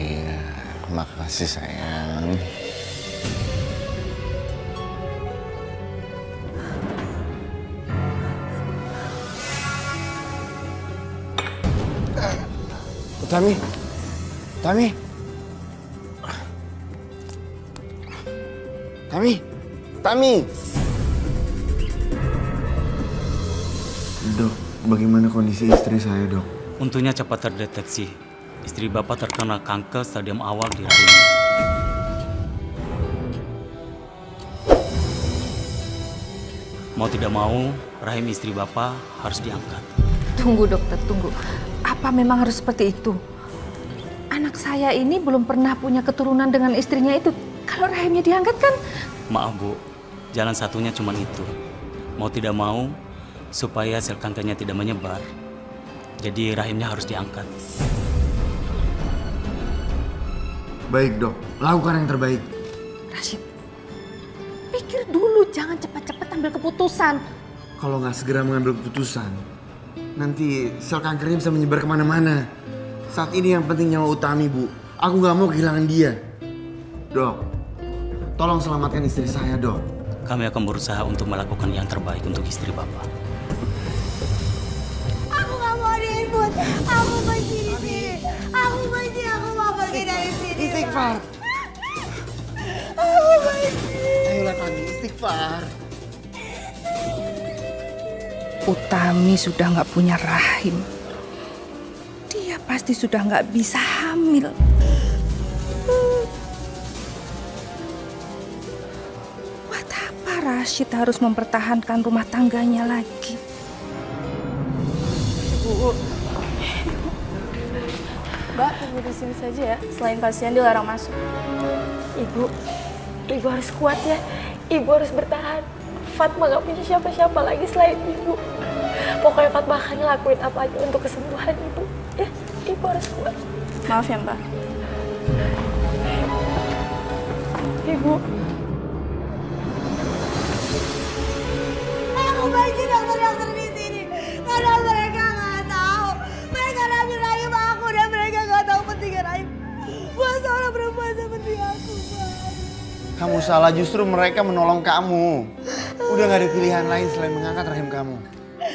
Iya, makasih sayang. Tami, Tami, Tami, Tami. Dok, bagaimana kondisi istri saya, dok? Untungnya cepat terdeteksi. Istri Bapak terkena kanker stadium awal di rahim. Mau tidak mau, rahim istri Bapak harus diangkat. Tunggu dokter, tunggu. Apa memang harus seperti itu? Anak saya ini belum pernah punya keturunan dengan istrinya itu. Kalau rahimnya diangkat kan? Maaf Bu, jalan satunya cuma itu. Mau tidak mau, supaya sel kankernya tidak menyebar, jadi rahimnya harus diangkat. Baik dok, lakukan yang terbaik. Rashid, pikir dulu, jangan cepat-cepat ambil keputusan. Kalau nggak segera mengambil keputusan, nanti sel kankernya bisa menyebar kemana-mana. Saat ini yang penting nyawa Utami, Bu. Aku nggak mau kehilangan dia. Dok, tolong selamatkan istri saya, dok. Kami akan berusaha untuk melakukan yang terbaik untuk istri Bapak. Aku gak mau diikut. Aku benci di sini. Aku benci. Aku mau pergi dari sini. Istighfar. Aku benci. Ayolah Tami, istighfar. Utami sudah nggak punya rahim. Dia pasti sudah nggak bisa hamil. Buat apa Rashid harus mempertahankan rumah tangganya lagi? Mbak, tunggu di sini saja ya. Selain pasien dilarang masuk. Ibu harus kuat ya. Ibu harus bertahan. Fatma gak punya siapa-siapa lagi selain ibu. Pokoknya Fatma akan ngelakuin apa aja untuk kesembuhan ibu. Ya, ibu harus kuat. Maaf ya Mbak. Ibu. Aku benci dokter-dokter di sini. Karena mereka gak tahu. Mereka ambil rahim aku dan mereka gak tahu pentingnya rahim. Buat seorang perempuan seperti aku, Pak. Kamu salah, justru mereka menolong kamu. Udah gak ada pilihan lain selain mengangkat rahim kamu.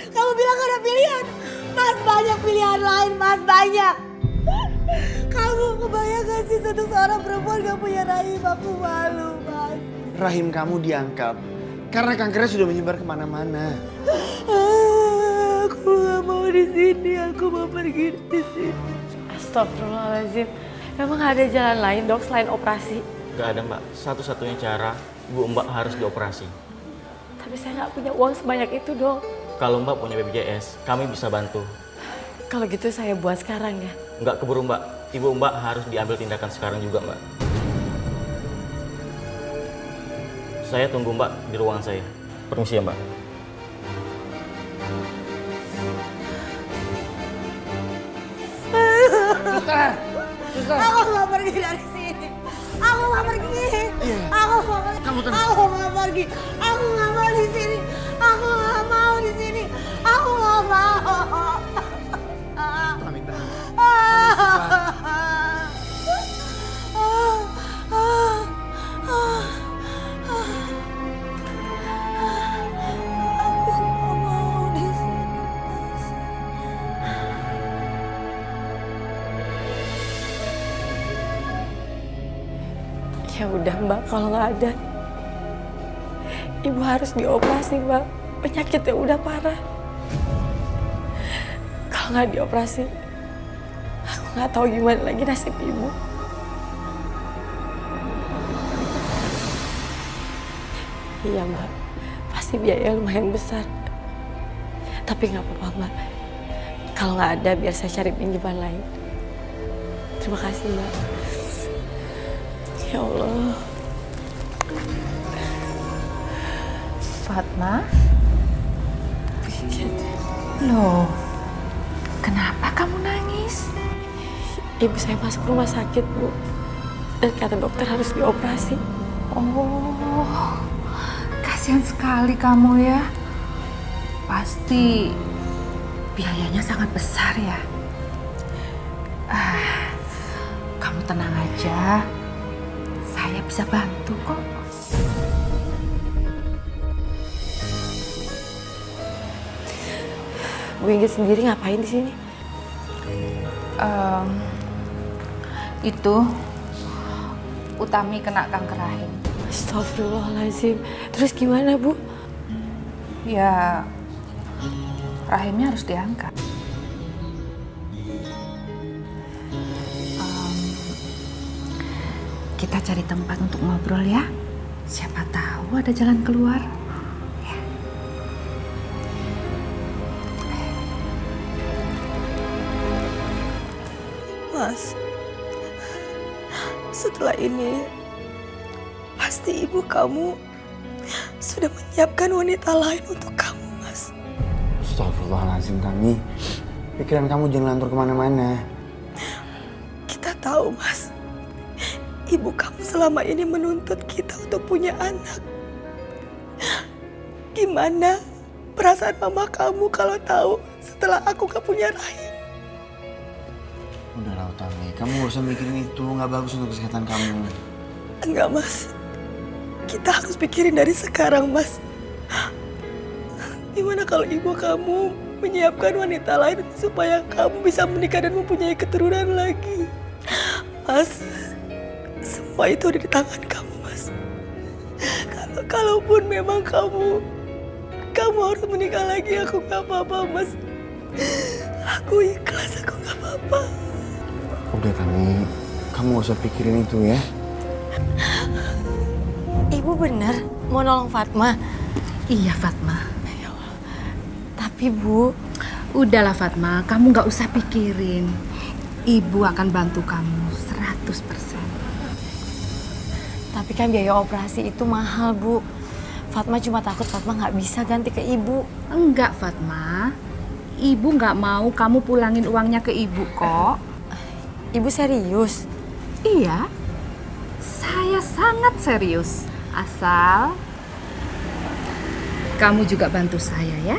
Kamu bilang gak ada pilihan. Mas, banyak pilihan lain, Mas, banyak. Kamu kebayang gak sih untuk seorang perempuan gak punya rahim? Aku malu, Mas. Rahim kamu diangkat karena kankernya sudah menyebar kemana-mana. Aku gak mau di sini. Aku mau pergi di sini. Astagfirullahaladzim. Memang gak ada jalan lain dok selain operasi? Gak ada mbak, satu-satunya cara ibu mbak harus dioperasi. Tapi saya nggak punya uang sebanyak itu dok. Kalau mbak punya BPJS, kami bisa bantu. Kalau gitu saya buat sekarang ya. Nggak keburu mbak, ibu mbak harus diambil tindakan sekarang juga mbak. Saya tunggu mbak di ruangan saya. Permisi ya mbak. Aku mau pergi dari sini. Aku mau pergi. Aku mau pergi. Aku mau pergi. Aku nggak mau di sini. Aku nggak mau di sini. Aku nggak mau. Tami, Tami. Aku nggak mau di sini. Ya udah mbak, kalau nggak ada, ibu harus dioperasi mbak. Penyakitnya udah parah. Kalau nggak dioperasi, aku nggak tahu gimana lagi nasib ibu. Iya mbak, pasti biaya lumayan besar. Tapi nggak apa-apa mbak. Kalau nggak ada, biar saya cari pinjaman lain. Terima kasih mbak. Ya Allah. Fatma? Loh, kenapa kamu nangis? Ibu saya masuk rumah sakit, Bu. Dan kata dokter harus dioperasi. Oh, kasihan sekali kamu ya. Pasti biayanya sangat besar ya. Kamu tenang aja. Saya bisa bantu kok. Bu Inggit sendiri ngapain di sini? Itu Utami kena kanker rahim. Astagfirullahaladzim. Terus gimana, Bu? Ya, rahimnya harus diangkat. Kita cari tempat untuk ngobrol ya. Siapa tahu ada jalan keluar. Ya. Mas, setelah ini pasti ibu kamu sudah menyiapkan wanita lain untuk kamu, Mas. Astagfirullahaladzim, Tami. Pikiran kamu jangan lantur kemana-mana. Kita tahu, Mas. Ibu kamu selama ini menuntut kita untuk punya anak. Gimana perasaan mama kamu kalau tahu setelah aku gak punya rahim? Udahlah, Utami. Kamu gak usah mikirin itu. Gak bagus untuk kesehatan kamu. Enggak, Mas. Kita harus pikirin dari sekarang, Mas. Gimana kalau ibu kamu menyiapkan wanita lain supaya kamu bisa menikah dan mempunyai keturunan lagi? Mas, semua itu ada di tangan kamu, Mas. Kalaupun memang kamu harus menikah lagi, aku gak apa-apa, Mas. Aku ikhlas, aku gak apa-apa. Udah, Tami. Kamu gak usah pikirin itu ya. Ibu benar mau nolong Fatma? Iya, Fatma. Ya Allah. Tapi, Bu, Udahlah, Fatma. Kamu gak usah pikirin. Ibu akan bantu kamu 100%. tapi kan biaya operasi itu mahal, Bu. Fatma cuma takut Fatma nggak bisa ganti ke ibu. Enggak, Fatma. Ibu nggak mau kamu pulangin uangnya ke ibu kok. Ibu serius? Iya, saya sangat serius. Asal kamu juga bantu saya ya.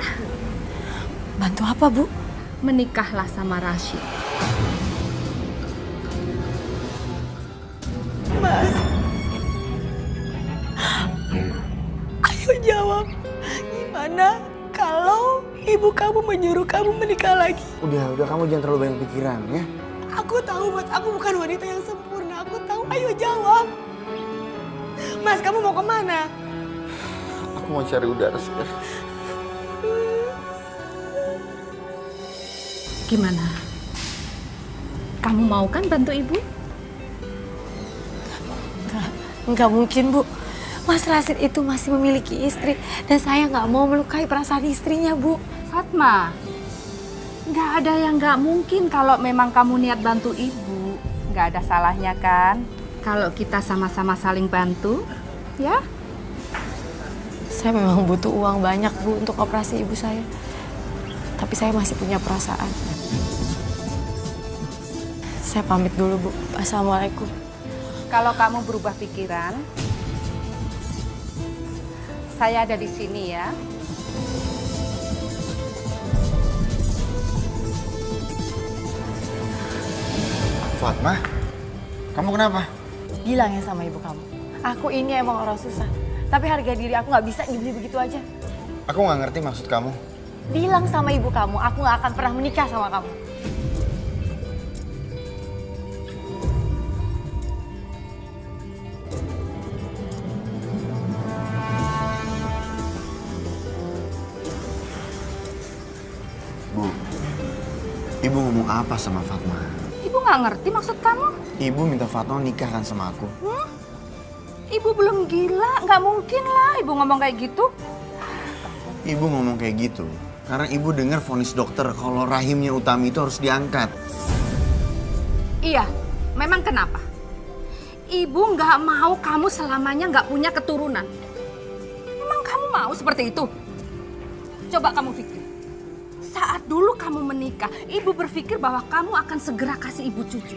Bantu apa, Bu? Menikahlah sama Rashid. Mas, ayo jawab. Gimana kalau ibu kamu menyuruh kamu menikah lagi? Udah, kamu jangan terlalu banyak pikiran ya. Aku tahu, Mas, aku bukan wanita yang sempurna. Aku tahu, ayo jawab. Mas, kamu mau kemana? Aku mau cari udara segar. Gimana? Kamu mau kan bantu ibu? Enggak mungkin, Bu. Mas Rashid itu masih memiliki istri. Dan saya nggak mau melukai perasaan istrinya, Bu. Fatma, nggak ada yang nggak mungkin kalau memang kamu niat bantu ibu. Nggak ada salahnya kan? Kalau kita sama-sama saling bantu, ya? Saya memang butuh uang banyak, Bu, untuk operasi ibu saya. Tapi saya masih punya perasaan. Saya pamit dulu, Bu. Assalamualaikum. Kalau kamu berubah pikiran, saya ada di sini ya. Fatma, kamu kenapa? Bilang ya sama ibu kamu. Aku ini emang orang susah. Tapi harga diri aku nggak bisa dibeli begitu aja. Aku nggak ngerti maksud kamu. Bilang sama ibu kamu, aku nggak akan pernah menikah sama kamu. Bu, ibu ngomong apa sama Fatma? Ibu nggak ngerti maksud kamu? Ibu minta Fatma nikah kan sama aku. Ibu belum gila, nggak mungkin lah ibu ngomong kayak gitu. Ibu ngomong kayak gitu karena ibu dengar vonis dokter kalau rahimnya Utami itu harus diangkat. Iya, memang kenapa? Ibu nggak mau kamu selamanya nggak punya keturunan. Memang kamu mau seperti itu? Coba kamu pikir. Saat dulu kamu menikah, ibu berpikir bahwa kamu akan segera kasih ibu cucu.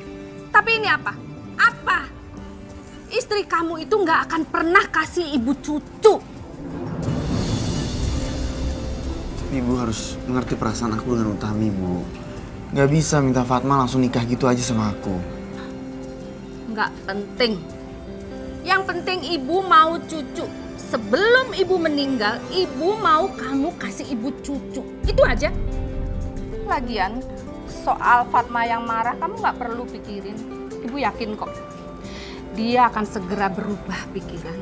Tapi ini apa? Apa? Istri kamu itu nggak akan pernah kasih ibu cucu. Ibu harus mengerti perasaan aku dengan Utami, Bu. Gak bisa minta Fatma langsung nikah gitu aja sama aku. nggak penting. Yang penting ibu mau cucu. Sebelum ibu meninggal, ibu mau kamu kasih ibu cucu. Itu aja. Lagian, soal Fatma yang marah kamu nggak perlu pikirin. Ibu yakin kok. Dia akan segera berubah pikiran.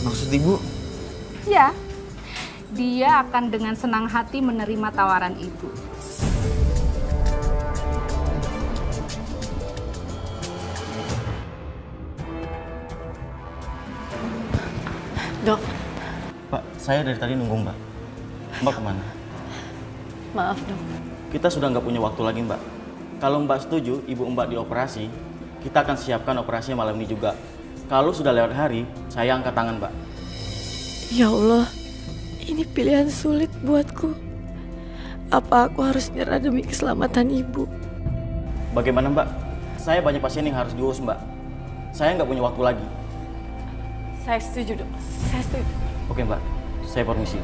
Maksud ibu? Ya, dia akan dengan senang hati menerima tawaran ibu. Dok, Pak, saya dari tadi nunggu Mbak. Mbak kemana? maaf dok. Kita sudah nggak punya waktu lagi Mbak. Kalau Mbak setuju ibu Mbak dioperasi, kita akan siapkan operasinya malam ini juga. Kalau sudah lewat hari, saya angkat tangan Mbak. Ya Allah, ini pilihan sulit buatku. Apa aku harus nyerah demi keselamatan ibu? Bagaimana Mbak? Saya banyak pasien yang harus diurus Mbak. Saya nggak punya waktu lagi. Saya setuju dok, saya setuju. Oke Mbak, saya permisi.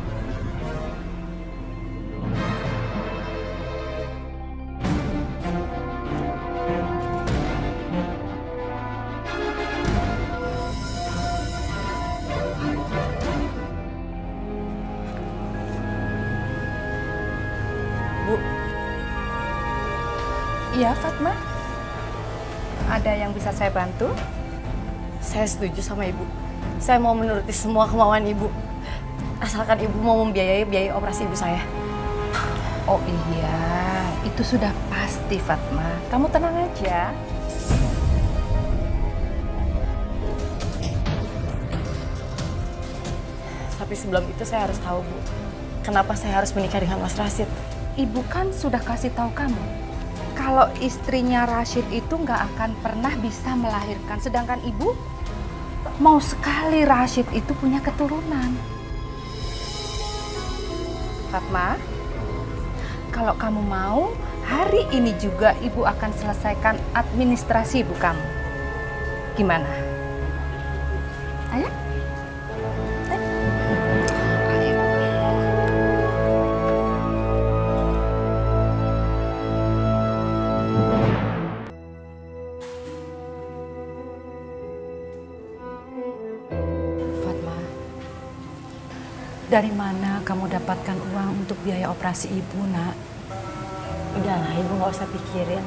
Bu. Iya, Fatma. Ada yang bisa saya bantu? Saya setuju sama ibu. Saya mau menuruti semua kemauan ibu. Asalkan ibu mau membiayai biaya operasi ibu saya. Oh iya, itu sudah pasti Fatma. Kamu tenang aja. Tapi sebelum itu saya harus tahu, Bu. Kenapa saya harus menikah dengan Mas Rashid? Ibu kan sudah kasih tahu kamu. Kalau istrinya Rashid itu nggak akan pernah bisa melahirkan. Sedangkan ibu mau sekali Rashid itu punya keturunan. Fatma, kalau kamu mau, hari ini juga ibu akan selesaikan administrasi ibu kamu. Gimana? Ayo? Ayo. Fatma, dari mana kamu dapatkan uang untuk biaya operasi ibu, nak? Udahlah, ibu nggak usah pikirin.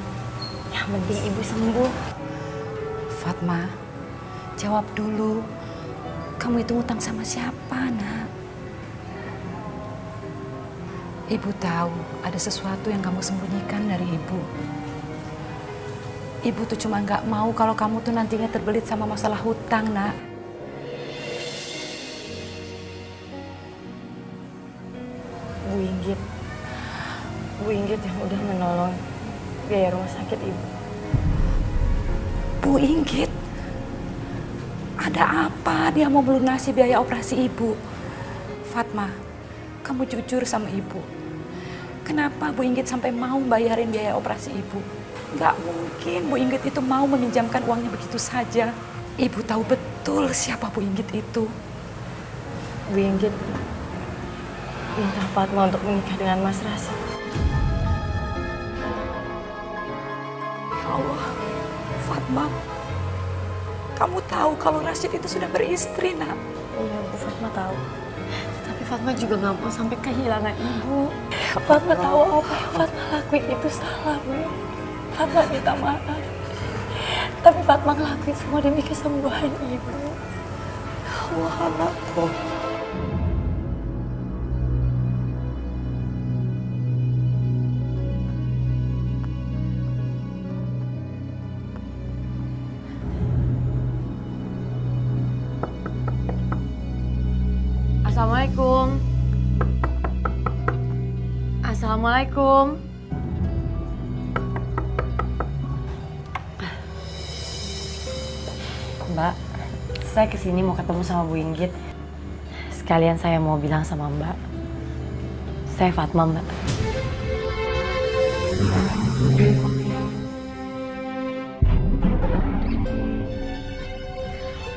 Yang penting ibu sembuh. Fatma, jawab dulu. Kamu itu ngutang sama siapa, nak? Ibu tahu ada sesuatu yang kamu sembunyikan dari ibu. Ibu tuh cuma nggak mau kalau kamu tuh nantinya terbelit sama masalah hutang, nak. Bu Inggit yang udah menolong biaya rumah sakit ibu. Bu Inggit, ada apa dia mau melunasi biaya operasi ibu? Fatma, kamu jujur sama ibu. Kenapa Bu Inggit sampai mau bayarin biaya operasi ibu? Gak mungkin Bu Inggit itu mau meminjamkan uangnya begitu saja. Ibu tahu betul siapa Bu Inggit itu. Bu Inggit minta Fatma untuk menikah dengan Mas Rashid. Ya Allah, Fatma, kamu tahu kalau Rashid itu sudah beristri, nak? Iya, Bu, Fatma tahu. Tapi Fatma juga nggak mau sampai kehilangan ibu. Fatma tahu apa yang Fatma lakuin itu salah, Bu. Fatma minta maaf. Tapi Fatma ngelakuin semua demi kesembuhan ibu. Ya Allah, anakku. Assalamualaikum. Assalamualaikum. Mbak, saya kesini mau ketemu sama Bu Inggit. Sekalian saya mau bilang sama Mbak, saya Fatma, Mbak.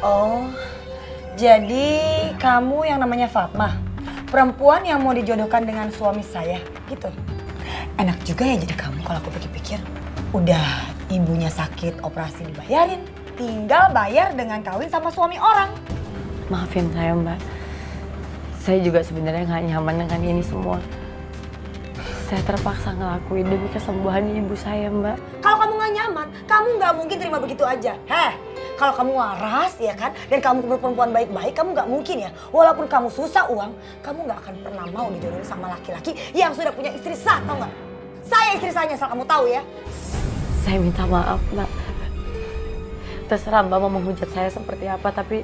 Oh, jadi kamu yang namanya Fatma, perempuan yang mau dijodohkan dengan suami saya, gitu. Enak juga ya jadi kamu kalau aku pikir-pikir. Udah Ibunya sakit, operasi dibayarin. Tinggal bayar dengan kawin sama suami orang. Maafin saya, Mbak. Saya juga sebenarnya nggak nyaman dengan ini semua. Saya terpaksa ngelakuin demi kesembuhan ibu saya, Mbak. Kalau kamu nggak nyaman, kamu nggak mungkin terima begitu aja. Kalau kamu waras ya kan, dan kamu perempuan baik-baik, kamu nggak mungkin ya. Walaupun kamu susah uang, kamu nggak akan pernah mau dijodohin sama laki-laki yang sudah punya istri sah, tau nggak? Saya istri sahnya, asal kamu tahu ya. Saya minta maaf, Mbak. Terserah Mbak mau menghujat saya seperti apa, tapi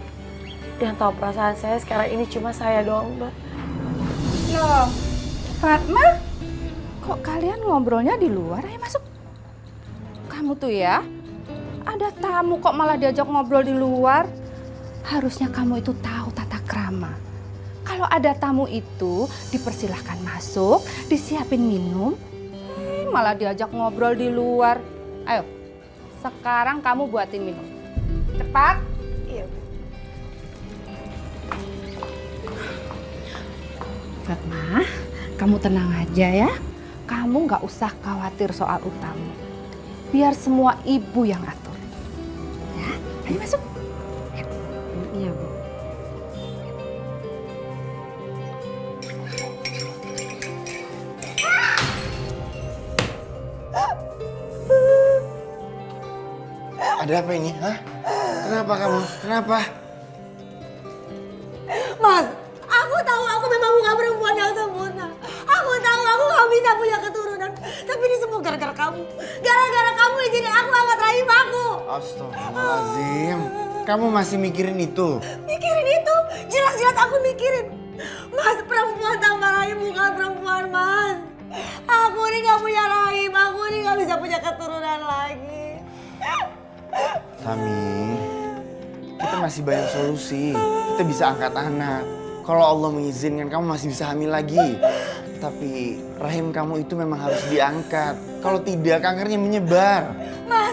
yang tahu perasaan saya sekarang ini cuma saya doang, Mbak. Loh, Fatma, kok kalian ngobrolnya di luar? Ayo masuk. Kamu tuh ya, ada tamu kok malah diajak ngobrol di luar. Harusnya kamu itu tahu tata krama. Kalau ada tamu itu dipersilahkan masuk, disiapin minum. Malah diajak ngobrol di luar. Ayo, sekarang kamu buatin minum. Cepat. Iya. Fatma, kamu tenang aja ya. Kamu nggak usah khawatir soal utang. Biar semua ibu yang atur. Ya, ayo masuk. Iya, Bu. Ada apa ini? Hah? Kenapa kamu? Kenapa? Mas, aku tahu aku memang bukan perempuan yang sempurna. Aku tahu aku gak bisa punya keturunan. Tapi ini semua gara-gara kamu. Gara-gara kamu izinin aku angkat rahim aku. Astagfirullahaladzim. Kamu masih mikirin itu? Mikirin itu? Jelas-jelas aku mikirin. Mas, perempuan tanpa rahim bukan perempuan, Mas. Aku ini gak punya rahim. Aku ini gak bisa punya keturunan lagi. Tami, kita masih banyak solusi. Kita bisa angkat anak. Kalau Allah mengizinkan, kamu masih bisa hamil lagi. Tapi rahim kamu itu memang harus diangkat. Kalau tidak, kankernya menyebar. Mas,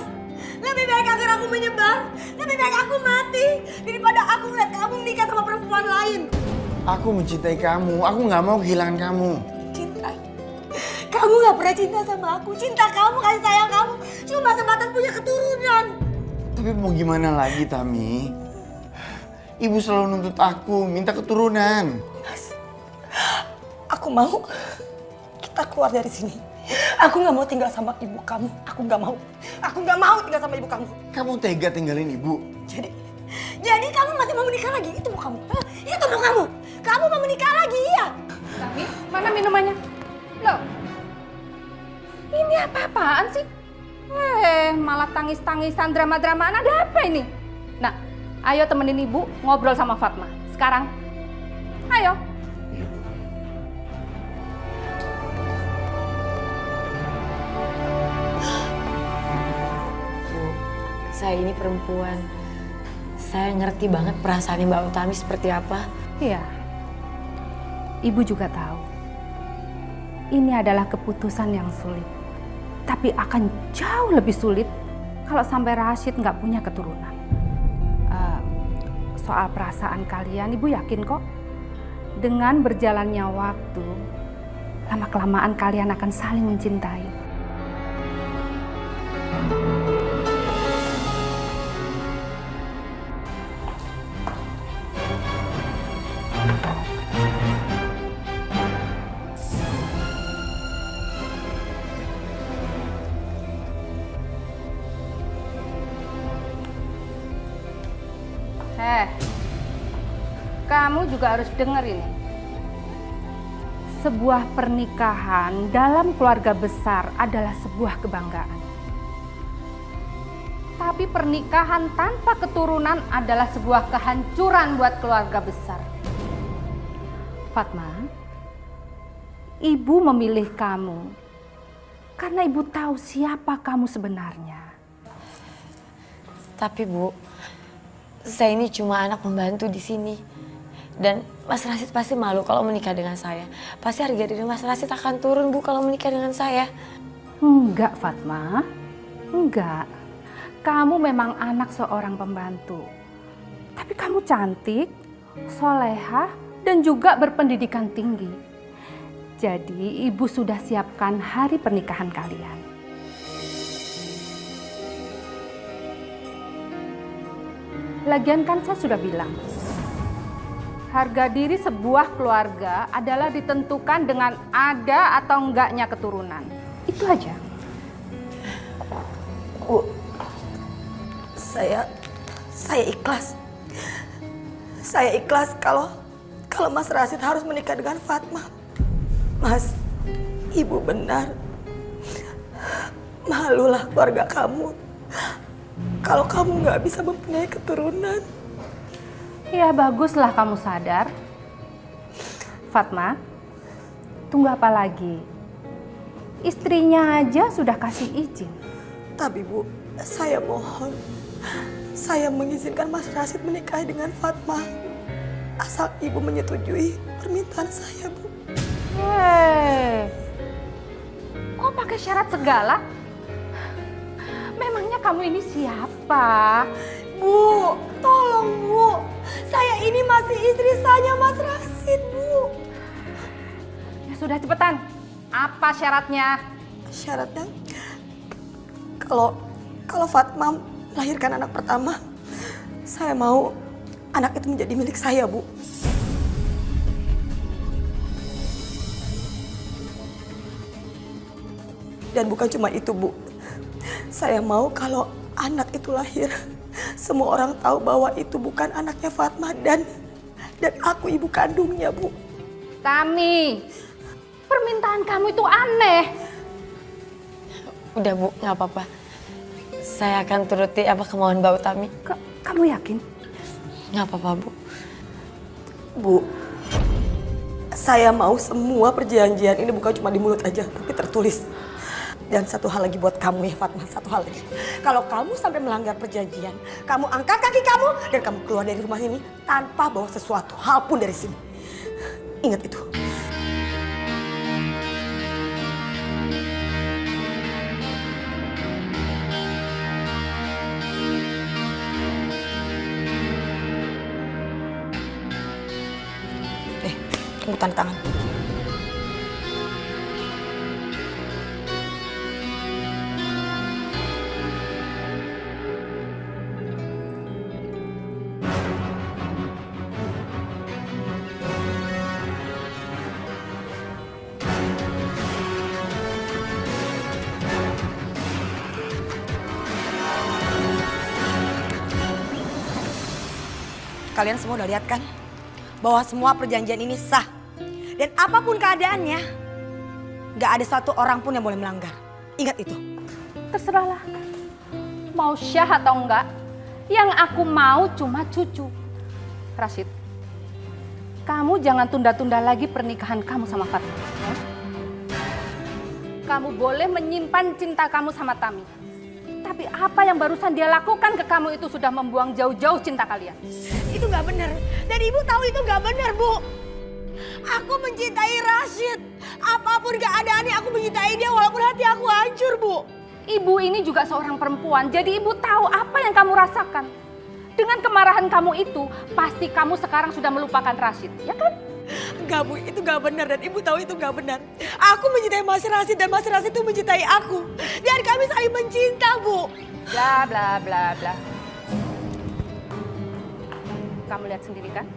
lebih baik kanker aku menyebar. Lebih baik aku mati daripada aku lihat kamu menikah sama perempuan lain. Aku mencintai kamu. Aku nggak mau kehilangan kamu. Cinta? Kamu gak pernah cinta sama aku. Cinta kamu, kasih sayang kamu cuma sebatas punya keturunan. Tapi mau gimana lagi, Tami? Ibu selalu nuntut aku, minta keturunan. Mas, aku mau kita keluar dari sini. Aku gak mau tinggal sama ibu kamu. Aku gak mau. Aku gak mau tinggal sama ibu kamu. Kamu tega tinggalin ibu? Jadi kamu masih mau menikah lagi? Itu mau kamu? Hah? Itu mau kamu? Kamu mau menikah lagi, iya? Tapi mana minumannya? Loh, ini apa-apaan sih? Malah tangis-tangisan, drama-dramaan. Ada apa ini? Nah, ayo temenin ibu ngobrol sama Fatma. Sekarang. Ayo. Bu, saya ini perempuan. Saya ngerti banget perasaan Mbak Utami seperti apa. Iya. Ibu juga tahu. Ini adalah keputusan yang sulit. Tapi akan jauh lebih sulit kalau sampai Rashid nggak punya keturunan. Soal perasaan kalian, Ibu yakin kok. Dengan berjalannya waktu, lama-kelamaan kalian akan saling mencintai. Kamu juga harus dengar ini. Sebuah pernikahan dalam keluarga besar adalah sebuah kebanggaan. Tapi pernikahan tanpa keturunan adalah sebuah kehancuran buat keluarga besar. Fatma, ibu memilih kamu karena ibu tahu siapa kamu sebenarnya. Tapi Bu, saya ini cuma anak pembantu di sini. Dan Mas Rashid pasti malu kalau menikah dengan saya. Pasti harga diri Mas Rashid akan turun, Bu, kalau menikah dengan saya. Enggak, Fatma. Enggak. Kamu memang anak seorang pembantu. Tapi kamu cantik, solehah, dan juga berpendidikan tinggi. Jadi ibu sudah siapkan hari pernikahan kalian. Lagian kan saya sudah bilang, harga diri sebuah keluarga adalah ditentukan dengan ada atau enggaknya keturunan. Itu aja. Bu, saya ikhlas. Saya ikhlas kalau Mas Rasid harus menikah dengan Fatma. Mas, Ibu benar. Malulah keluarga kamu kalau kamu nggak bisa mempunyai keturunan. Ya baguslah kamu sadar. Fatma, tunggu apa lagi? Istrinya aja sudah kasih izin. Tapi Bu, saya mohon, saya mengizinkan Mas Rasid menikah dengan Fatma. Asal Ibu menyetujui permintaan saya, Bu. Hei, kok pakai syarat segala? Memangnya kamu ini siapa? Bu, tolong Bu. Saya ini masih istri sahnya Mas Rasid, Bu. Ya sudah cepetan. Apa syaratnya? Syaratnya, kalau Fatma melahirkan anak pertama, saya mau anak itu menjadi milik saya, Bu. Dan bukan cuma itu, Bu. Saya mau kalau anak itu lahir, semua orang tahu bahwa itu bukan anaknya Fatma dan aku ibu kandungnya, Bu. Tami, permintaan kamu itu aneh. Udah Bu, nggak apa-apa. Saya akan turuti apa kemauan Mbak Utami. Kamu yakin? Nggak apa-apa Bu. Bu, saya mau semua perjanjian ini bukan cuma di mulut aja, tapi tertulis. Dan satu hal lagi buat kamu ya Fatma, satu hal lagi. Kalau kamu sampai melanggar perjanjian, kamu angkat kaki kamu dan kamu keluar dari rumah ini tanpa bawa sesuatu hal pun dari sini. Ingat itu. Tunggu tanda tangan. Kalian semua udah lihat kan? Bahwa semua perjanjian ini sah. Dan apapun keadaannya, gak ada satu orang pun yang boleh melanggar. Ingat itu. Terserahlah. Mau syah atau enggak, yang aku mau cuma cucu. Rashid, kamu jangan tunda-tunda lagi pernikahan kamu sama Fatma. Ya? Kamu boleh menyimpan cinta kamu sama Tami. Tapi apa yang barusan dia lakukan ke kamu itu sudah membuang jauh-jauh cinta kalian. Itu gak benar. Dan ibu tahu itu gak benar, Bu. Aku mencintai Rashid. Apapun keadaannya aku mencintai dia walaupun hati aku hancur, Bu. Ibu ini juga seorang perempuan, jadi ibu tahu apa yang kamu rasakan. Dengan kemarahan kamu itu, pasti kamu sekarang sudah melupakan Rashid, ya kan? Enggak, Bu, itu gak benar dan ibu tahu itu gak benar. Aku mencintai Mas Rasid dan Mas Rasid itu mencintai aku. Dan kami saling mencinta, Bu. Bla bla bla bla. Kamu lihat sendiri kan?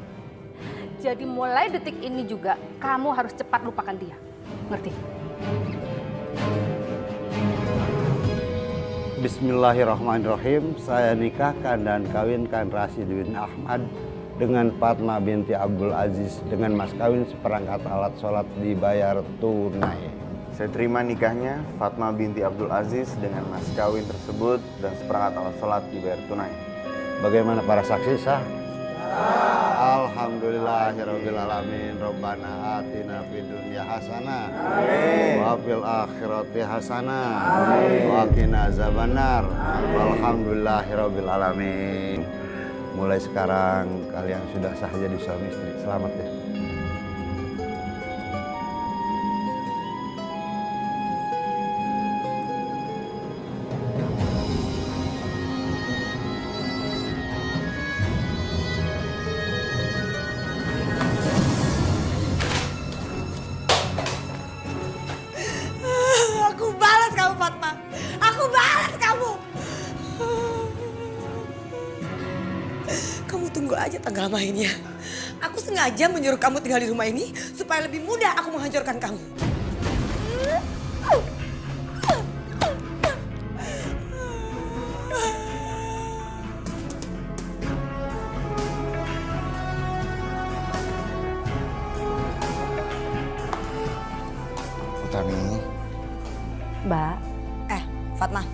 Jadi mulai detik ini juga kamu harus cepat lupakan dia. Ngerti? Bismillahirrahmanirrahim. Saya nikahkan dan kawinkan Rashid bin Ahmad dengan Fatma binti Abdul Aziz dengan mas kawin seperangkat alat sholat dibayar tunai. Saya terima nikahnya Fatma binti Abdul Aziz dengan mas kawin tersebut dan seperangkat alat sholat dibayar tunai. Bagaimana para saksi sah? Alhamdulillahirabbil alamin. Rabbana atina fid dunya hasanah wa fil akhirati hasanah wa qina azabannar. Alhamdulillahirabbil alamin. Mulai sekarang kalian sudah sah jadi suami istri. Selamat ya. Aku balas kamu, Fatma. Aku balas kamu. tunggu aja tanggal mainnya. Aku sengaja menyuruh kamu tinggal di rumah ini supaya lebih mudah aku menghancurkan kamu. Utami, Mbak. Fatma,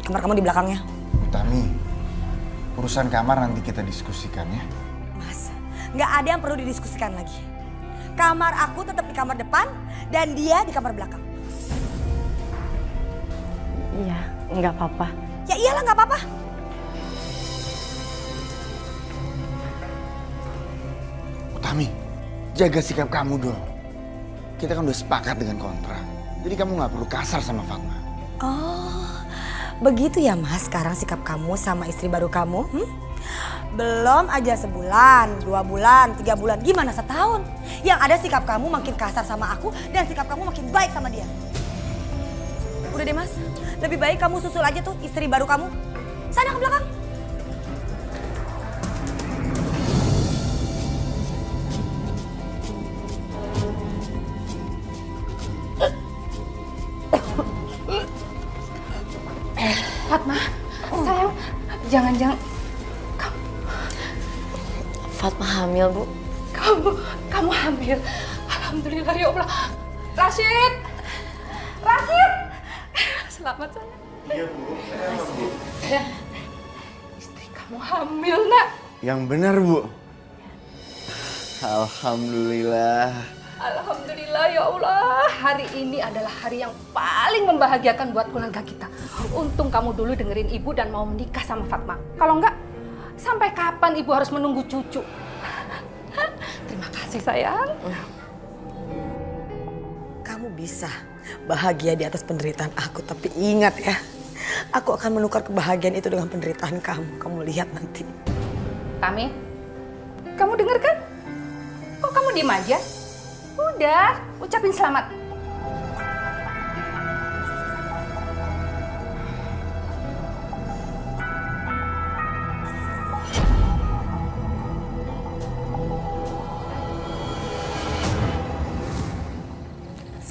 kamar kamu di belakangnya. Utami, urusan kamar nanti kita diskusikan ya. Mas, nggak ada yang perlu didiskusikan lagi. Kamar aku tetap di kamar depan dan dia di kamar belakang. Iya, nggak apa-apa. Ya iyalah nggak apa-apa. Utami, jaga sikap kamu dong. Kita kan udah sepakat dengan kontrak. Jadi kamu nggak perlu kasar sama Fatma. Oh, begitu ya Mas sekarang sikap kamu sama istri baru kamu? Belum aja sebulan, 2 bulan, 3 bulan, gimana setahun? Yang ada sikap kamu makin kasar sama aku dan sikap kamu makin baik sama dia. Udah deh Mas, lebih baik kamu susul aja tuh istri baru kamu. Sana ke belakang. Fatma, sayang, jangan-jangan Fatma hamil, Bu. kamu hamil. Alhamdulillah ya Allah. Rashid, Rashid, selamat sayang. Iya Bu, kenapa Bu? Sayang, istri kamu hamil nak. Yang benar Bu. Alhamdulillah. Alhamdulillah ya Allah. Hari ini adalah hari yang paling membahagiakan buat keluarga kita. Untung kamu dulu dengerin ibu dan mau menikah sama Fatma. Kalau enggak, sampai kapan ibu harus menunggu cucu? Terima kasih sayang. Kamu bisa bahagia di atas penderitaan aku, tapi ingat ya, aku akan menukar kebahagiaan itu dengan penderitaan kamu. Kamu lihat nanti. Tami, kamu denger kan? Kok kamu diem aja? Udah, ucapin selamat.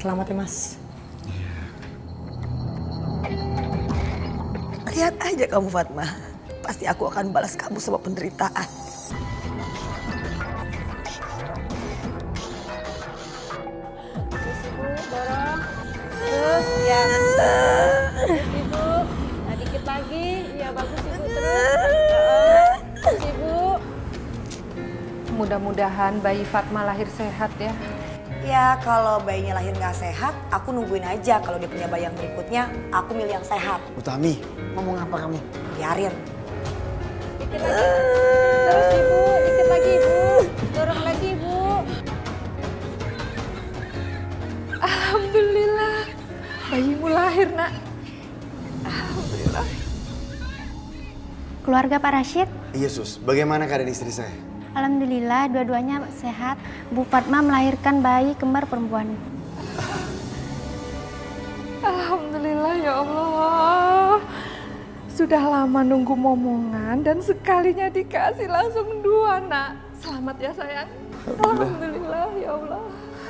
Selamat ya Mas. Lihat aja kamu Fatma, pasti aku akan balas kamu sama penderitaan. Ya. Terus Ibu. Nah, dikit lagi. Iya, bagus Ibu. Terus. Ibu. Mudah-mudahan bayi Fatma lahir sehat ya. Ya kalau bayinya lahir nggak sehat, aku nungguin aja. Kalau dia punya bayi yang berikutnya, aku milih yang sehat. Utami, ngomong apa kamu? Biarin. Dikit lagi. Terus Ibu. Dikit lagi Ibu. Dorong lagi Ibu. Alhamdulillah, bayimu lahir nak. Alhamdulillah. Keluarga Pak Rashid, Iya Sus, bagaimana keadaan istri saya? alhamdulillah dua-duanya sehat. Bu Fatma melahirkan bayi kembar perempuan. Alhamdulillah ya Allah. Sudah lama nunggu momongan dan sekalinya dikasih langsung 2 nak. Selamat ya sayang. Alhamdulillah ya Allah.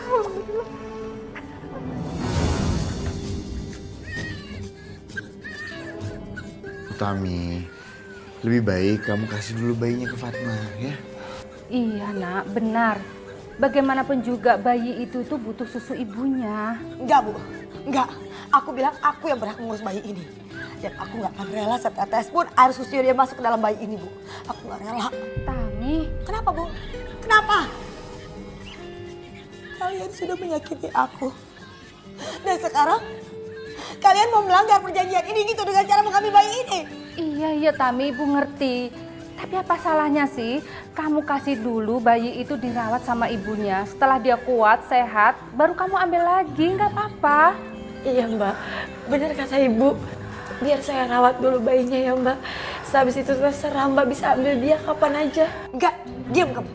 Alhamdulillah. Utami, lebih baik kamu kasih dulu bayinya ke Fatma ya. Iya nak, benar. Bagaimanapun juga bayi itu tuh butuh susu ibunya. Enggak Bu, enggak. Aku bilang aku yang berhak mengurus bayi ini. Dan aku nggak akan rela setetes pun air susunya dia masuk ke dalam bayi ini Bu. Aku nggak rela. Tami, Kenapa Bu? Kenapa? Kalian sudah menyakiti aku. Dan sekarang kalian mau melanggar perjanjian ini gitu dengan cara mengambil bayi ini. iya Tami, ibu ngerti. Tapi apa salahnya sih kamu kasih dulu bayi itu dirawat sama ibunya. Setelah dia kuat, sehat, baru kamu ambil lagi, nggak apa-apa. Iya Mbak, benar kata Ibu. Biar saya rawat dulu bayinya ya Mbak. Sehabis itu terserah Mbak bisa ambil dia kapan aja. Enggak, diam kamu.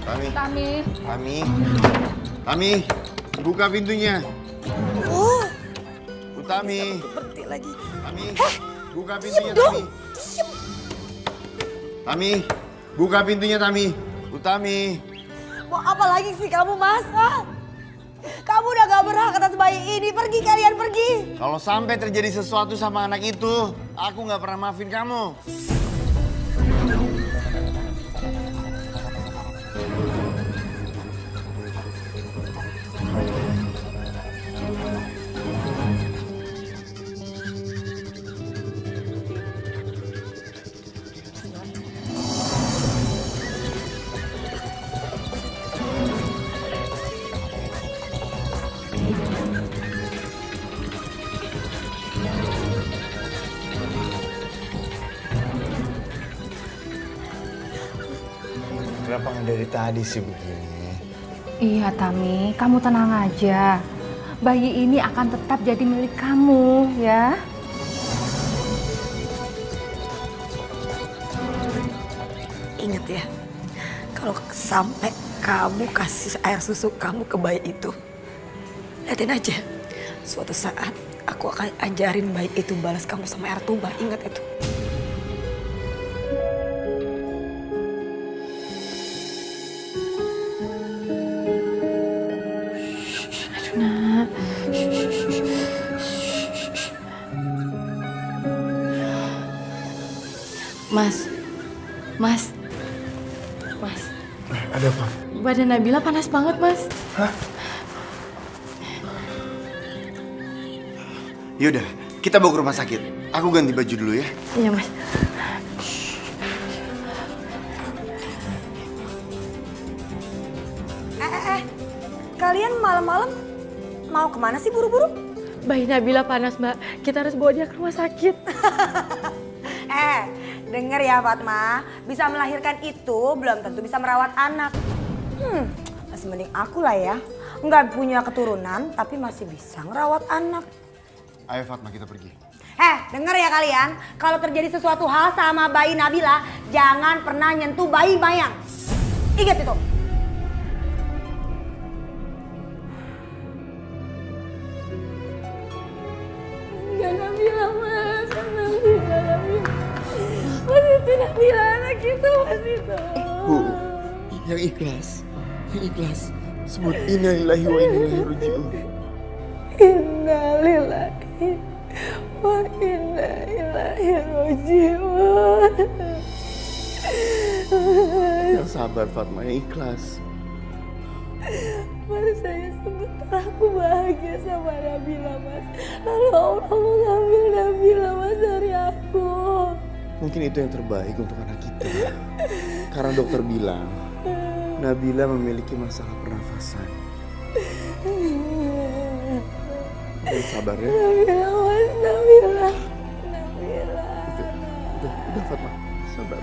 Tami, Tami, Tami, Tami, buka pintunya. Oh, Utami, berhenti lagi. Tami, buka pintunya Tami. Tami, Buka pintunya, Tami. Utami. Mau apa lagi sih kamu, Mas? Hah? Kamu udah gak berhak atas bayi ini. Pergi kalian, pergi. Kalau sampai terjadi sesuatu sama anak itu, aku nggak pernah maafin kamu. Kenapa nggak dari tadi sih begini? Iya Tami, kamu tenang aja. Bayi ini akan tetap jadi milik kamu ya. Ingat ya, kalau sampai kamu kasih air susu kamu ke bayi itu, liatin aja. Suatu saat aku akan ajarin bayi itu balas kamu sama air tuba. Ingat itu. Mas. Ada apa? Badan Nabila panas banget, Mas. Hah? Yaudah, kita bawa ke rumah sakit. Aku ganti baju dulu ya. Iya, Mas. Kalian malam-malam mau kemana sih buru-buru? Bayi Nabila panas, Mbak. Kita harus bawa dia ke rumah sakit. Denger ya Fatma, bisa melahirkan itu belum tentu bisa merawat anak. Masih mending aku lah ya. Nggak punya keturunan tapi masih bisa ngerawat anak. Ayo Fatma, kita pergi. Denger ya kalian, kalau terjadi sesuatu hal sama bayi Nabila, jangan pernah nyentuh bayi Mayang. Ingat itu. Enggak, Nabila, Mas. Nabila. Mas itu Nabila, anak itu, Mas itu. Bu, yang ikhlas. Yang ikhlas. Sebut innalillahi wa inna ilaihi raji'un. Innalillahi wa inna ilaihi raji'un. Yang sabar Fatma, yang ikhlas. Baru saya sebentar aku bahagia sama Nabila, Mas. Lalu Allah mengambil Nabila, Mas, dari aku. Mungkin itu yang terbaik untuk anak kita. Karena dokter bilang, Nabila memiliki masalah pernafasan. Udah sabar ya. Nabila, Mas, Nabila. Udah Fatma, sabar.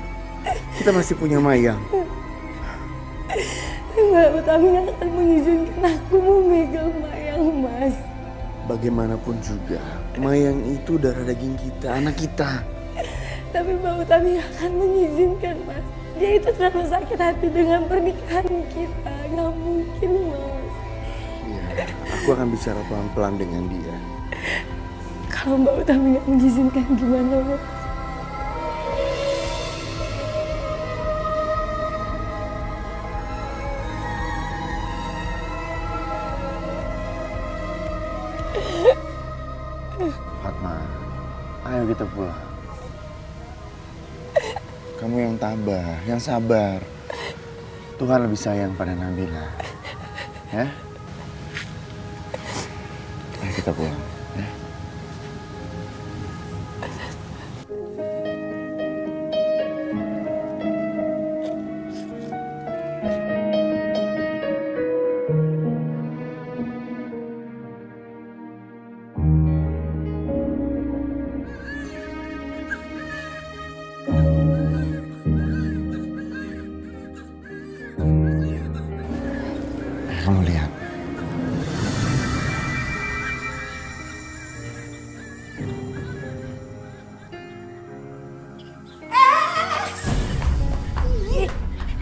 Kita masih punya Mayang. Mbak Utami akan mengizinkan aku memegang Mayang, Mas. Bagaimanapun juga, Mayang itu darah daging kita, anak kita. Tapi Mbak Utami akan mengizinkan, Mas. Dia itu terlalu sakit hati dengan pernikahan kita. Gak mungkin, Mas. Iya, aku akan bicara pelan-pelan dengan dia. Kalau Mbak Utami gak mengizinkan gimana, Mas? Fatma, ayo kita pulang. Kamu yang tabah, yang sabar. Tuhan lebih sayang pada Nabila. Ya? Ayo kita pulang. Ya? Kamu lihat.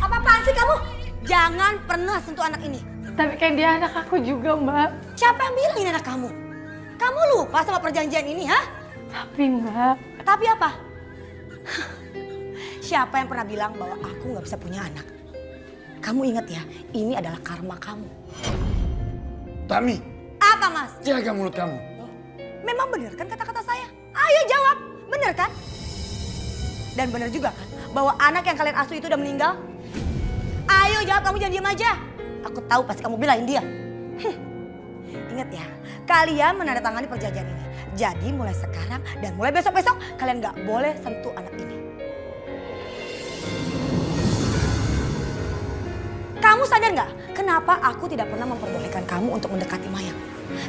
Apa-apaan sih kamu? Jangan pernah sentuh anak ini. Tapi kan dia anak aku juga, Mbak. Siapa yang bilang ini anak kamu? Kamu lupa sama perjanjian ini, ha? Tapi, Mbak. Tapi apa? Siapa yang pernah bilang bahwa aku nggak bisa punya anak? Kamu ingat ya, ini adalah karma kamu. Tami, Apa mas? jaga mulut kamu. Memang benar kan kata-kata saya? Ayo jawab, benar kan? Dan benar juga kan bahwa anak yang kalian asuh itu udah meninggal? Ayo jawab, kamu jangan diam aja. Aku tahu pasti kamu belain dia. Ingat ya, kalian menandatangani perjanjian ini. Jadi mulai sekarang dan mulai besok-besok kalian nggak boleh sentuh anak ini. Kamu sadar nggak kenapa aku tidak pernah memperbolehkan kamu untuk mendekati Mayang?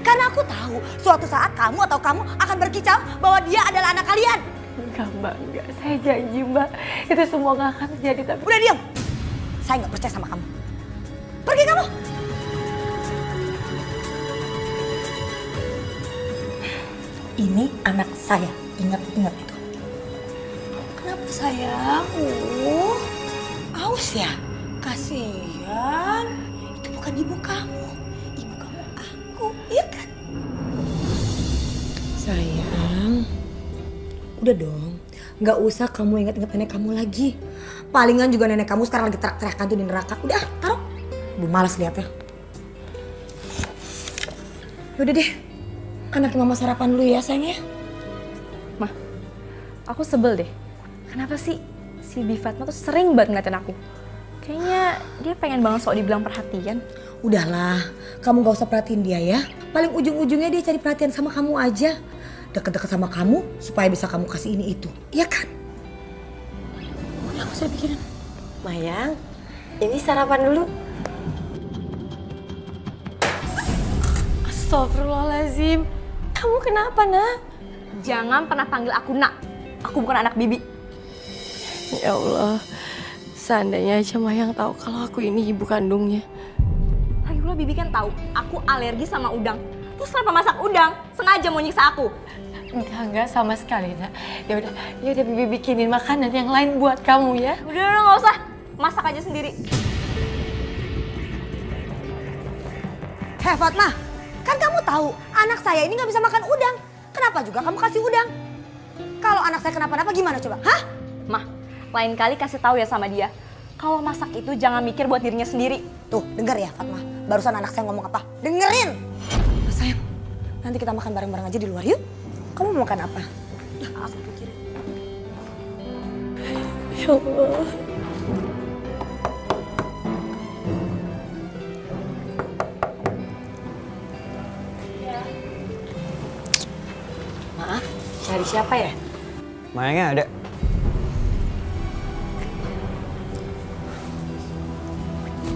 Karena aku tahu suatu saat kamu atau kamu akan berkicau bahwa dia adalah anak kalian. Enggak Mbak, enggak. Saya janji Mbak, itu semua nggak akan terjadi. Tapi Udah diam. Saya nggak percaya sama kamu. Pergi kamu. Ini anak saya. Ingat itu. Kenapa sayang? Aus ya? Kasihan. Itu bukan ibu kamu. Ibu kamu aku, iya kan? Sayang. Udah dong. Nggak usah kamu ingat-ingat nenek kamu lagi. Palingan juga nenek kamu sekarang lagi teriak-teriakan tuh di neraka. Udah, taruh. Ibu malas liatnya. Udah deh. Anaknya mama sarapan dulu ya sayangnya. Mah, aku sebel deh. Kenapa sih si Bi Fatma tuh sering banget ngeliatin aku? Kayaknya dia pengen banget sok dibilang perhatian. Udahlah, kamu gak usah perhatiin dia ya. Paling ujung-ujungnya dia cari perhatian sama kamu aja. Deket-deket sama kamu supaya bisa kamu kasih ini itu. Iya kan? Udah gak usah pikirin. Mayang, ini sarapan dulu. Astagfirullahaladzim. Kamu kenapa, nak? Jangan pernah panggil aku nak. Aku bukan anak bibi. Ya Allah, seandainya aja Mayang tahu kalau aku ini ibu kandungnya. Lagi pula bibi kan tahu aku alergi sama udang. Terus kenapa masak udang? Sengaja mau nyiksa aku. Enggak sama sekali, nak. Ya udah bibi bikinin makanan yang lain buat kamu ya. Udah nggak usah. Masak aja sendiri. Hei Fatma, kan kamu tahu anak saya ini gak bisa makan udang. Kenapa juga kamu kasih udang? Kalau anak saya kenapa-napa gimana coba? Hah? Mah, lain kali kasih tahu ya sama dia. Kalau masak itu jangan mikir buat dirinya sendiri. Tuh, dengar ya Fatma. Barusan anak saya ngomong apa? Dengerin! Nah, sayang, nanti kita makan bareng-bareng aja di luar yuk. Kamu mau makan apa? Udah, aku pikirin. Ya Allah. Maaf, cari siapa ya? Mayangnya ada.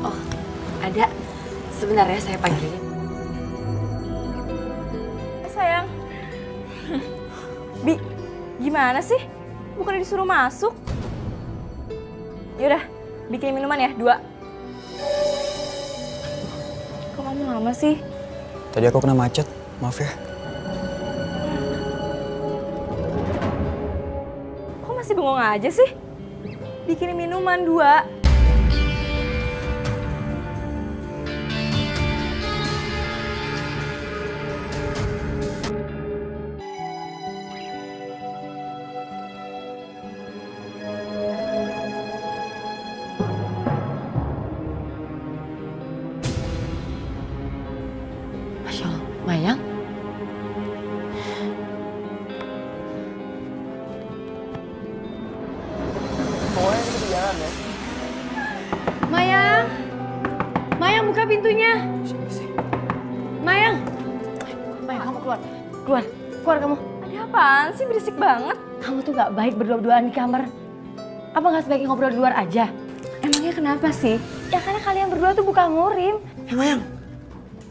Oh, ada. Sebentar ya saya panggilin. Sayang. Bi, gimana sih? Bukannya disuruh masuk? Yaudah, bikin minuman ya, 2. Kok kamu lama sih? Tadi aku kena macet, maaf ya. Kok masih bengong aja sih? Bikin minuman 2. Masya Allah, Mayang. Mayang, Mayang buka pintunya. Mayang, Mayang kamu keluar kamu. Ada apaan sih, berisik banget? Kamu tuh gak baik berdua-duaan di kamar. Apa gak sebaiknya ngobrol di luar aja? Emangnya kenapa sih? Ya karena kalian berdua tuh bukan ngurim. Mayang,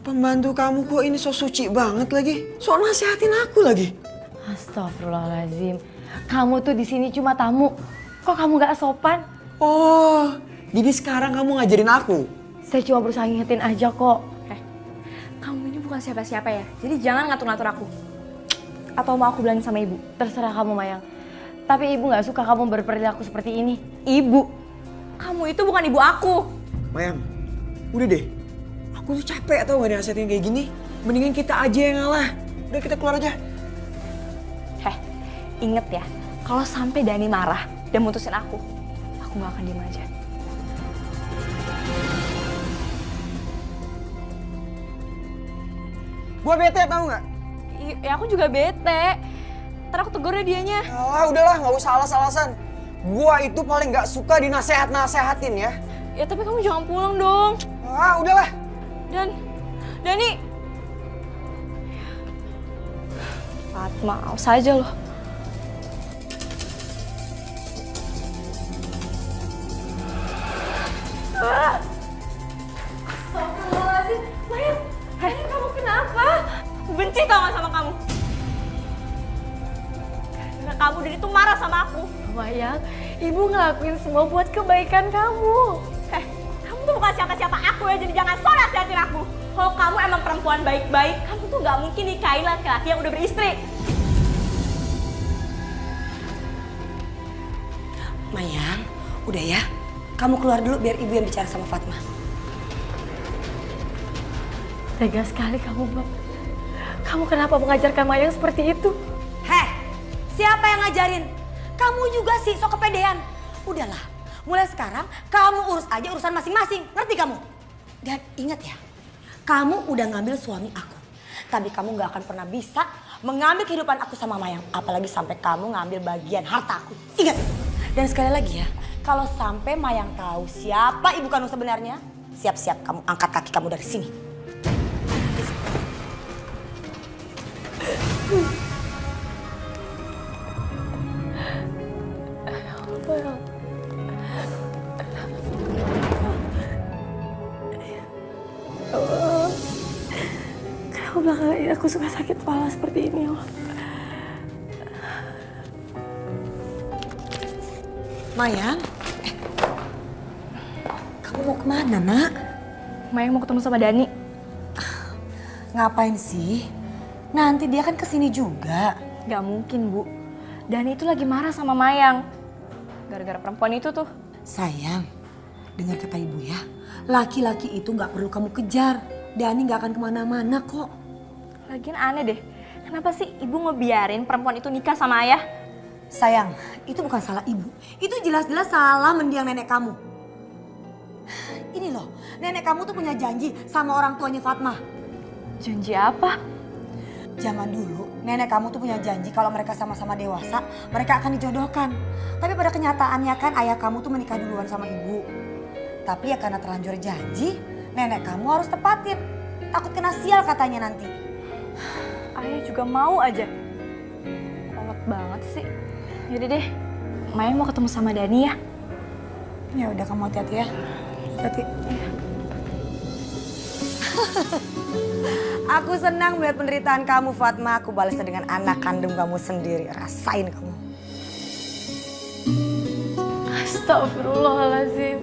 pembantu kamu kok ini so suci banget lagi. So nasihatin aku lagi. Astagfirullahaladzim. Kamu tuh di sini cuma tamu. Kok kamu gak sopan? Oh, jadi sekarang kamu ngajarin aku? Saya cuma berusaha ngingetin aja kok. Kamu ini bukan siapa-siapa ya, jadi jangan ngatur-ngatur aku. Atau mau aku bilangin sama ibu? Terserah kamu, Mayang. Tapi ibu gak suka kamu berperilaku seperti ini. Ibu? Kamu itu bukan ibu aku. Mayang, udah deh. Aku tuh capek tau gak dinasihatin kayak gini. Mendingan kita aja yang ngalah. Udah kita keluar aja. Inget ya, kalau sampai Dani marah dan mutusin aku, aku gak akan diem aja. Gua bete tau nggak? Ya aku juga bete. Ntar aku tegur deh dianya. Alah, udahlah, nggak usah alas-alasan. Gua itu paling nggak suka dinasehat-nasehatin ya. Ya tapi kamu jangan pulang dong. Ah, udahlah. Dani. Fatma, awas aja loh. Astagfirullahaladzim. Mayang, kamu kenapa? Aku benci tau gak sama kamu. Karena kamu dan itu marah sama aku. Mayang, ibu ngelakuin semua buat kebaikan kamu. Kamu tuh bukan siapa-siapa aku ya, jadi jangan sok nasihatin aku. Kalau kamu emang perempuan baik-baik, kamu tuh gak mungkin nikahin laki-laki yang udah beristri. Mayang, udah ya. Kamu keluar dulu biar ibu yang bicara sama Fatma. Tega sekali kamu, Bang. Kamu kenapa mengajarkan Mayang seperti itu? Heh, siapa yang ngajarin? Kamu juga sih sok kepedean. Udahlah, mulai sekarang kamu urus aja urusan masing-masing. Ngerti kamu? Dan ingat ya, kamu udah ngambil suami aku. Tapi kamu gak akan pernah bisa mengambil kehidupan aku sama Mayang. Apalagi sampai kamu ngambil bagian harta aku. Ingat. Dan sekali lagi ya, kalau sampai Mayang tahu siapa ibu kandung sebenarnya, siap-siap kamu angkat kaki kamu dari sini. Kenapa belakangan ini aku suka sakit kepala seperti ini, Allah? Mayang, kamu mau kemana, nak? Mayang mau ketemu sama Dani. Ngapain sih? Nanti dia kan kesini juga. Gak mungkin, Bu. Dani itu lagi marah sama Mayang. Gara-gara perempuan itu tuh. Sayang, dengar kata ibu ya. Laki-laki itu gak perlu kamu kejar. Dani gak akan kemana-mana kok. Lagian aneh deh. Kenapa sih ibu ngebiarin perempuan itu nikah sama ayah? Sayang, itu bukan salah ibu. Itu jelas-jelas salah mendiang nenek kamu. Ini loh, nenek kamu tuh punya janji sama orang tuanya Fatma. Janji apa? Zaman dulu, nenek kamu tuh punya janji kalau mereka sama-sama dewasa, mereka akan dijodohkan. Tapi pada kenyataannya kan ayah kamu tuh menikah duluan sama ibu. Tapi ya karena terlanjur janji, nenek kamu harus tepatin. Takut kena sial katanya nanti. Ayah juga mau aja. Kolot banget sih. Yaudah deh, Mayang mau ketemu sama Dani ya. Ya udah, kamu hati-hati ya. Hati. Aku senang melihat penderitaan kamu, Fatma. Aku balasnya dengan anak kandung kamu sendiri. Rasain kamu. Astagfirullahaladzim.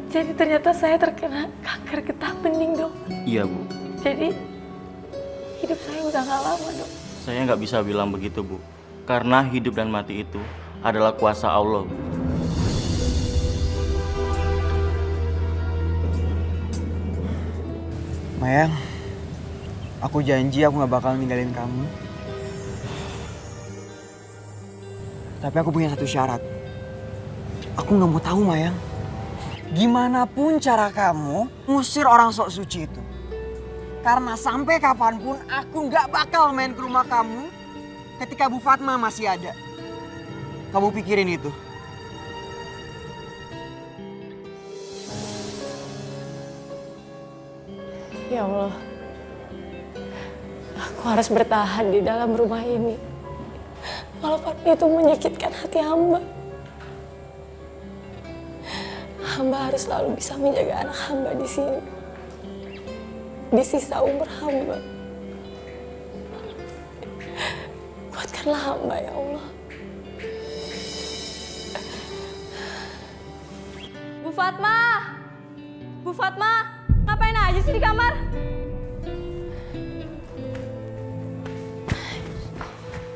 Jadi ternyata saya terkena kanker getah bening, Dok. Iya, Bu. Jadi hidup saya udah gak lama, Dok. Saya nggak bisa bilang begitu, Bu. Karena hidup dan mati itu adalah kuasa Allah, Bu. Mayang, aku janji aku gak bakal ninggalin kamu. Tapi aku punya satu syarat. Aku gak mau tahu, Mayang. Gimana pun cara kamu ngusir orang sok suci itu. Karena sampai kapanpun aku gak bakal main ke rumah kamu ketika Bu Fatma masih ada. Kamu pikirin itu. Ya Allah, aku harus bertahan di dalam rumah ini. Walaupun itu menyakitkan hati hamba. Hamba harus selalu bisa menjaga anak hamba di sini. Di sisa umur hamba. Kuatkanlah hamba ya Allah. Bu Fatma! Bu Fatma! Ngapain aja sih di kamar?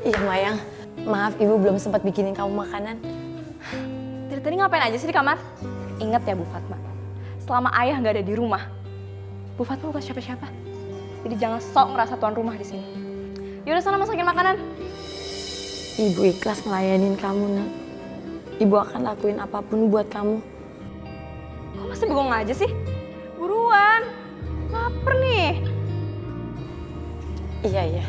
Iya Mayang, maaf ibu belum sempat bikinin kamu makanan. Dari tadi ngapain aja sih di kamar? Ingat ya Bu Fatma, selama ayah nggak ada di rumah, Bu Fatma bukan siapa-siapa. Jadi jangan sok ngerasa tuan rumah di sini. Yaudah sana masakin makanan. Ibu ikhlas ngelayanin kamu, Nak. Ibu akan lakuin apapun buat kamu. Kok masih bengong aja sih? Buruan, lapar nih. Iya.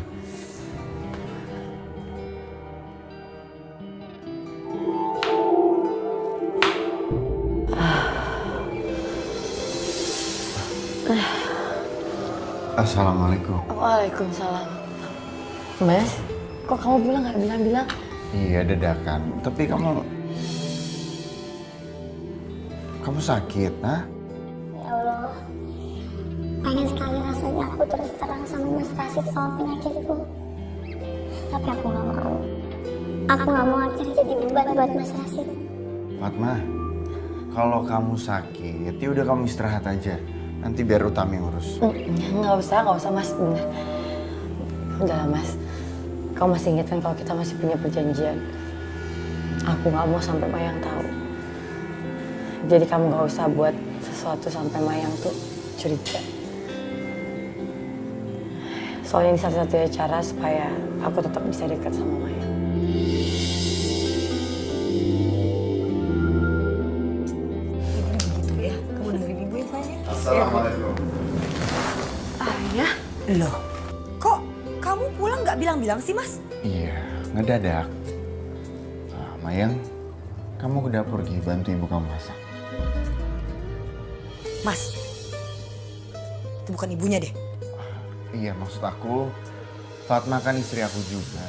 Assalamualaikum. Waalaikumsalam. Mas, kok kamu bilang nggak bilang-bilang? Iya dadakan. Tapi kamu sakit, ha? Ya Allah, pengen sekali rasanya aku terus terang sama Mas Rasid soal penyakitku. Tapi aku gak mau. Aku gak mau akhirnya jadi beban buat Mas Rasid. Fatma, kalau kamu sakit, ya udah kamu istirahat aja. Nanti biar Utami yang urus. Nggak usah Mas. Bener. Udah lah Mas, kau masih ingat kan kalau kita masih punya perjanjian? Aku nggak mau sampai Mayang tahu. Jadi kamu nggak usah buat sesuatu sampai Mayang tuh curiga. Soalnya ini satu-satunya cara supaya aku tetap bisa dekat sama Mayang. Begitu ya, kamu dengerin ibu ya sayang. Assalamualaikum. Ayah? Loh, kok kamu pulang nggak bilang-bilang sih Mas? Iya, ngedadak. Mayang, kamu ke dapur Gi, bantu ibu kamu masak. Mas, itu bukan ibunya deh. Iya, maksud aku, Fatma kan istri aku juga.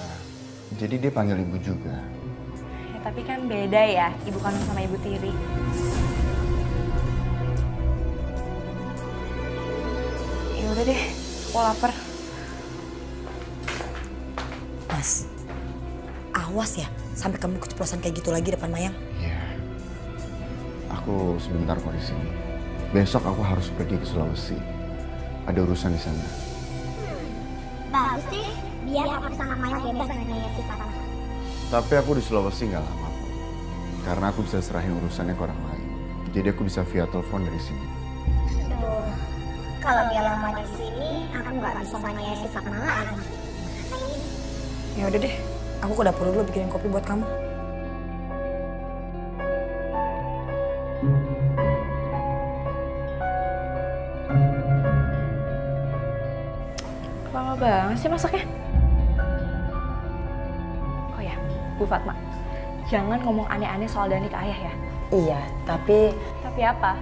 Jadi dia panggil ibu juga. Ya, tapi kan beda ya, ibu kandung sama ibu tiri. Ya udah deh, aku lapar. Mas, awas ya sampai kamu keceplosan kayak gitu lagi depan Mayang. Iya. Aku sebentar kok di sini. Besok aku harus pergi ke Sulawesi. Ada urusan di sana. Bagus deh, biar aku sama Maya bebas nanya si Fatma. Tapi aku di Sulawesi nggak lama kok. Karena aku bisa serahin urusannya ke orang lain. Jadi aku bisa via telepon dari sini. Aduh, kalau dia lama di sini, aku nggak bisa nanya si Fatma lagi. Ya udah deh, aku ke dapur dulu bikinin kopi buat kamu. Lama banget sih masaknya. Oh ya, Bu Fatma, jangan ngomong aneh-aneh soal Dani ke ayah ya. Iya, tapi Tapi apa?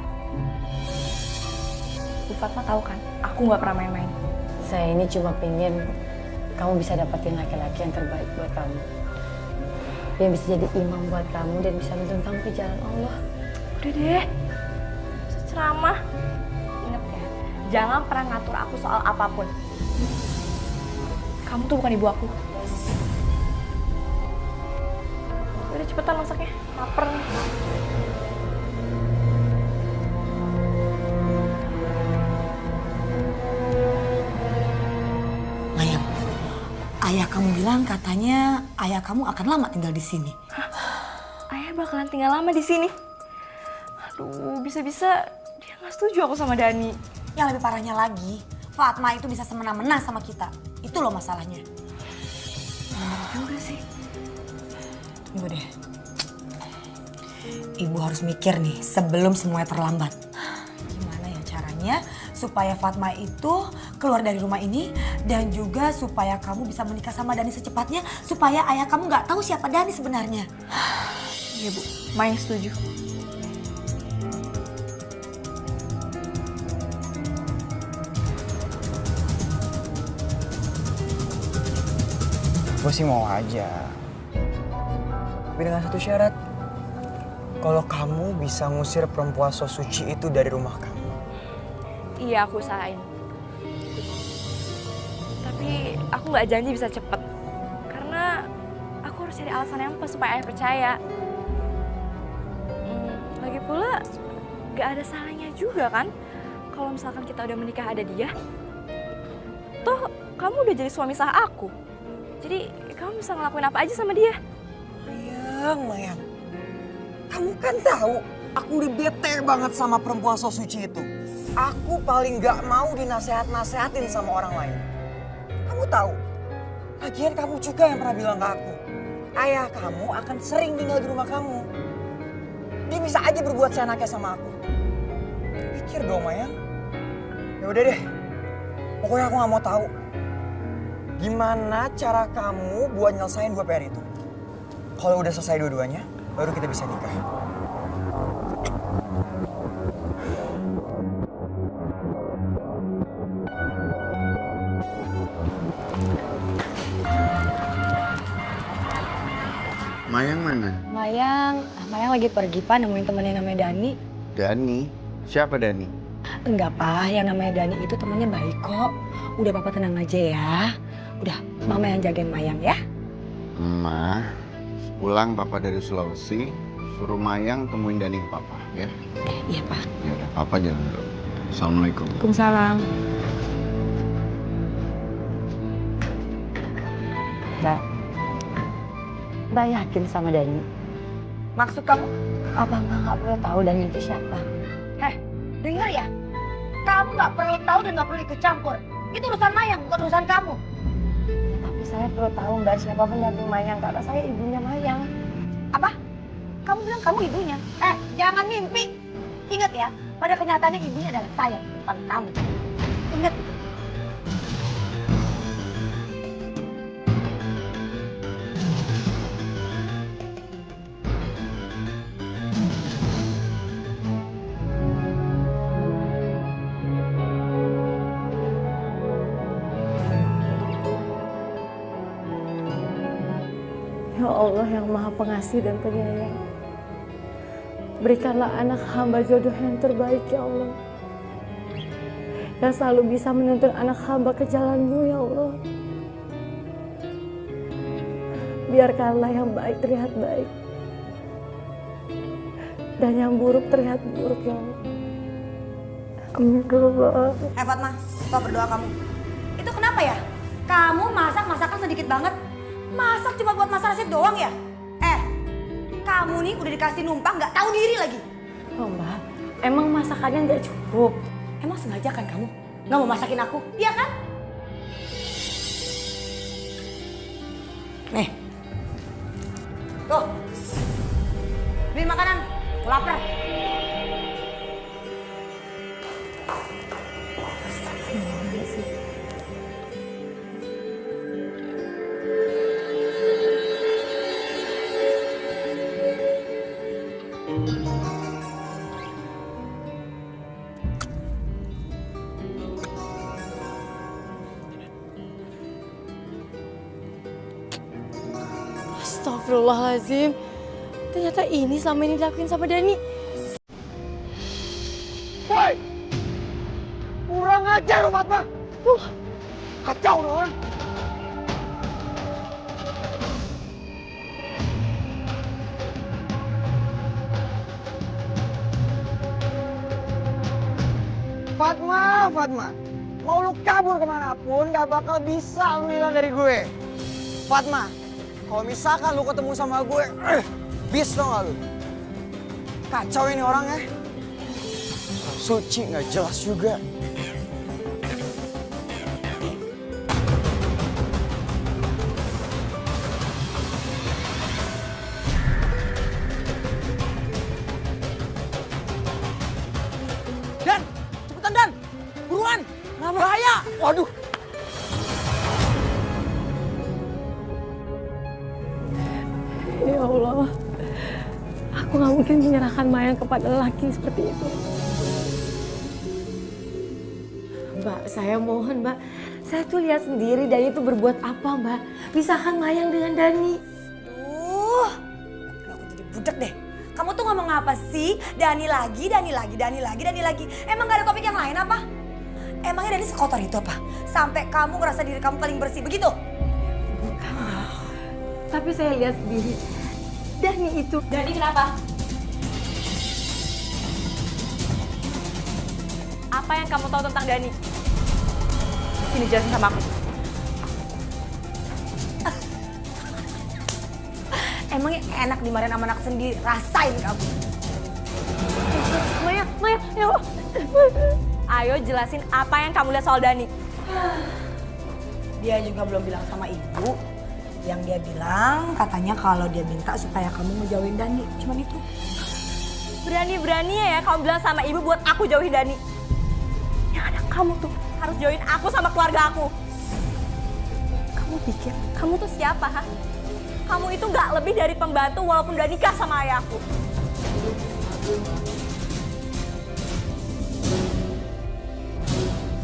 Bu Fatma tahu kan, aku nggak pernah main-main. saya ini cuma pengen kamu bisa dapetin laki-laki yang terbaik buat kamu. Yang bisa jadi imam buat kamu dan bisa nuntun kamu ke jalan Allah. Udah deh, bisa ceramah. Ingat ya, jangan pernah ngatur aku soal apapun. Kamu tuh bukan ibu aku. Udah cepetan masaknya, lapar nih. Mayang, ayah kamu bilang katanya ayah kamu akan lama tinggal di sini. Ayah bakalan tinggal lama di sini. Aduh, bisa-bisa dia nggak setuju aku sama Dani. Yang lebih parahnya lagi, Fatma itu bisa semena-mena sama kita. Itu loh masalahnya. Benar juga sih. Tunggu deh. Ibu harus mikir nih sebelum semuanya terlambat. Gimana ya caranya supaya Fatma itu keluar dari rumah ini dan juga supaya kamu bisa menikah sama Dani secepatnya supaya ayah kamu nggak tahu siapa Dani sebenarnya. Iya Bu, main setuju. Gue sih mau aja. Tapi dengan satu syarat. Kalau kamu bisa ngusir perempuan so suci itu dari rumah kamu. Iya, aku usahain. Tapi aku nggak janji bisa cepet. Karena aku harus cari alasan yang pas supaya ayah percaya. Lagi pula, nggak ada salahnya juga kan kalau misalkan kita udah menikah ada dia. Toh, kamu udah jadi suami sah aku. Jadi, kamu bisa ngelakuin apa aja sama dia. Mayang. Kamu kan tahu, aku udah bete banget sama perempuan so suci itu. Aku paling gak mau dinasehat-nasehatin sama orang lain. Kamu tahu, lagian kamu juga yang pernah bilang ke aku, ayah kamu akan sering tinggal di rumah kamu. bisa aja berbuat seenaknya sama aku. Pikir dong, Mayang. Ya udah deh. Pokoknya aku nggak mau tahu gimana cara kamu buat nyelesain 2 PR itu. Kalau udah selesai dua-duanya, baru kita bisa nikah. Mayang mana? Mayang lagi pergi Pak, nemuin temennya namanya Dani. Dani? Siapa Dani? Enggak Pak, yang namanya Dani itu temennya baik kok. Udah Papa tenang aja ya. Udah, Mama yang jagain Mayang ya. Ma, pulang Papa dari Sulawesi, suruh Mayang temuin Dani ke Papa, ya? Iya Pak. Ya udah, Papa jalan dulu. Assalamualaikum. Waalaikumsalam. Mbak yakin sama Dani? Maksud kamu? Apa Mbak nggak perlu tahu Dani itu siapa? Dengar ya, kamu nggak perlu tahu dan nggak perlu ikut campur. Itu urusan Mayang, bukan urusan kamu. Tapi saya perlu tahu Mbak siapa pendamping Mayang, karena saya ibunya Mayang. Apa? Kamu bilang kamu ibunya? Jangan mimpi. Ingat ya, pada kenyataannya ibunya adalah saya, bukan kamu. Ingat. Ya Allah yang Maha Pengasih dan Penyayang, berikanlah anak hamba jodoh yang terbaik ya Allah, yang selalu bisa menuntun anak hamba ke jalan-Mu ya Allah. Biarkanlah yang baik terlihat baik dan yang buruk terlihat buruk ya Allah. Amin ya Allah. Fatma, stop berdoa kamu. Itu kenapa ya? Kamu masakan sedikit banget. Masak cuma buat masak nasi doang ya? Kamu nih udah dikasih numpang nggak tahu diri lagi. Oh Mbak, emang masakannya nggak cukup? Emang sengaja kan kamu nggak mau masakin aku? Iya kan? Nih. Tuh. Beli makanan. Aku lapar. Astagfirullahaladzim. Ternyata ini selama ini dilakuin sama Dani. Woi! Kurang ajar lu, Fatma! Kacau lu orang! Fatma! Mau lu kabur kemanapun gak bakal bisa lu hilang dari gue. Fatma, kalau misalkan lu ketemu sama gue, bis tau gak lu? Kacau ini orangnya. Suci gak jelas juga. Dan, cepetan Dan, buruan, bahaya. Waduh. Ya Allah, aku gak mungkin menyerahkan Mayang kepada lelaki seperti itu. Mbak, saya mohon Mbak, saya tuh lihat sendiri Dani itu berbuat apa Mbak. Pisahkan Mayang dengan Dani. Aku jadi budak deh. Kamu tuh ngomong apa sih? Dani lagi. Emang gak ada topik yang lain apa? Emangnya Dani sekotor itu apa? Sampai kamu ngerasa diri kamu paling bersih, begitu? Bukan Mbak, tapi saya lihat sendiri. Dani itu... Dani kenapa? Apa yang kamu tahu tentang Dani? Sini jelasin sama aku. Emangnya enak dimarahin sama anak sendiri? Rasain kamu. Maya, ya Allah. Ayo jelasin apa yang kamu lihat soal Dani. Dia juga belum bilang sama ibu. Yang dia bilang katanya kalau dia minta supaya kamu ngejauhin Dani. Cuman itu. Berani-beraninya ya kamu bilang sama ibu buat aku jauhi Dani. Yang ada kamu tuh harus jauhin aku sama keluarga aku. Kamu pikir kamu tuh siapa, ha? Kamu itu nggak lebih dari pembantu walaupun udah nikah sama ayahku.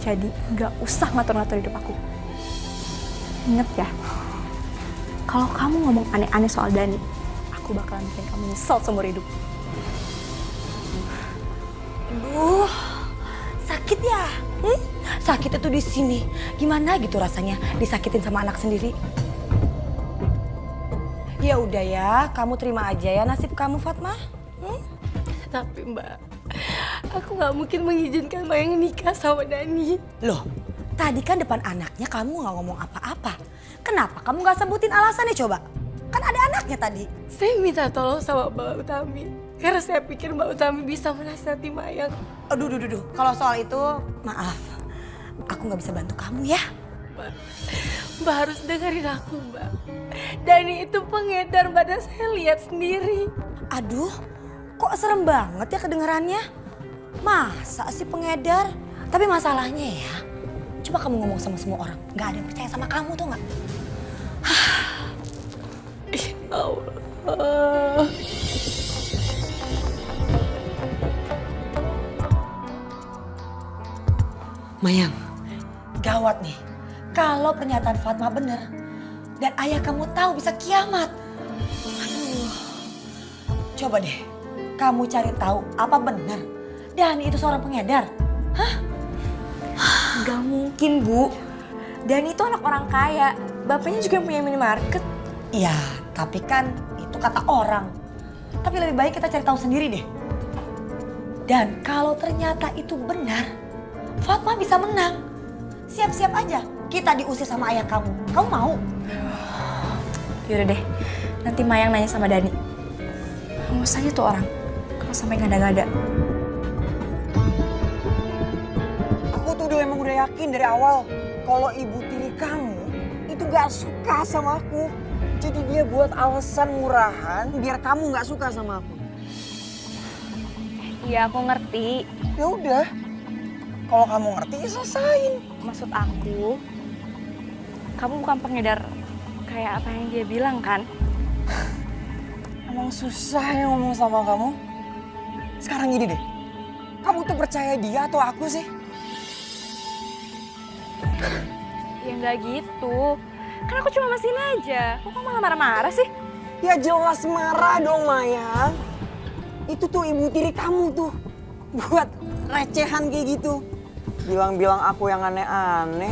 Jadi nggak usah ngatur-ngatur hidup aku. Ingat ya, kalau kamu ngomong aneh-aneh soal Dani, aku bakalan bikin kamu nyesel seumur hidup. Aduh, sakit ya? Sakitnya tuh di sini. Gimana gitu rasanya disakitin sama anak sendiri? Ya udah ya, kamu terima aja ya nasib kamu, Fatma. Tapi Mbak, aku nggak mungkin mengizinkan Mayang nikah sama Dani. Loh, tadi kan depan anaknya kamu nggak ngomong apa-apa. Kenapa kamu nggak sebutin alasannya coba? Kan ada anaknya tadi. Saya minta tolong sama Mbak Utami. Karena saya pikir Mbak Utami bisa menasihati Mayang. Aduh, kalau soal itu, maaf. Aku nggak bisa bantu kamu ya. Mbak harus dengerin aku, Mbak. Dani itu pengedar, Mbak, dan saya lihat sendiri. Aduh, kok serem banget ya kedengarannya? Masa sih pengedar? Tapi masalahnya ya, coba kamu ngomong sama semua orang. Nggak ada yang percaya sama kamu tuh nggak? Ya Allah. Mayang, gawat nih. Kalau pernyataan Fatma bener dan ayah kamu tahu bisa kiamat. Aduh. Coba deh, kamu cari tahu apa benar Dani itu seorang pengedar. Hah? Gak mungkin, Bu. Dani itu anak orang kaya. Bapaknya juga yang punya minimarket. Iya, tapi kan itu kata orang. Tapi lebih baik kita cari tahu sendiri deh. Dan kalau ternyata itu benar, Fatma bisa menang. Siap-siap aja kita diusir sama ayah kamu. Kamu mau? Yaudah deh, nanti Mayang nanya sama Dani. Kamu saja tuh orang, kalau sampai ngada-ngada. Aku tuh udah yakin dari awal kalau ibu tiri kamu itu gak suka sama aku. Jadi dia buat alasan murahan biar kamu gak suka sama aku. Iya, aku ngerti. Ya udah, kalau kamu ngerti ya selesain. Maksud aku, kamu bukan pengedar kayak apa yang dia bilang kan? Emang susah ya ngomong sama kamu. Sekarang gini deh, kamu tuh percaya dia atau aku sih? Ya nggak gitu. Kan aku cuma masihin aja. Kok kamu malah marah-marah sih? Ya jelas marah dong, Mayang. Itu tuh ibu tiri kamu tuh buat recehan kayak gitu. Bilang-bilang aku yang aneh-aneh.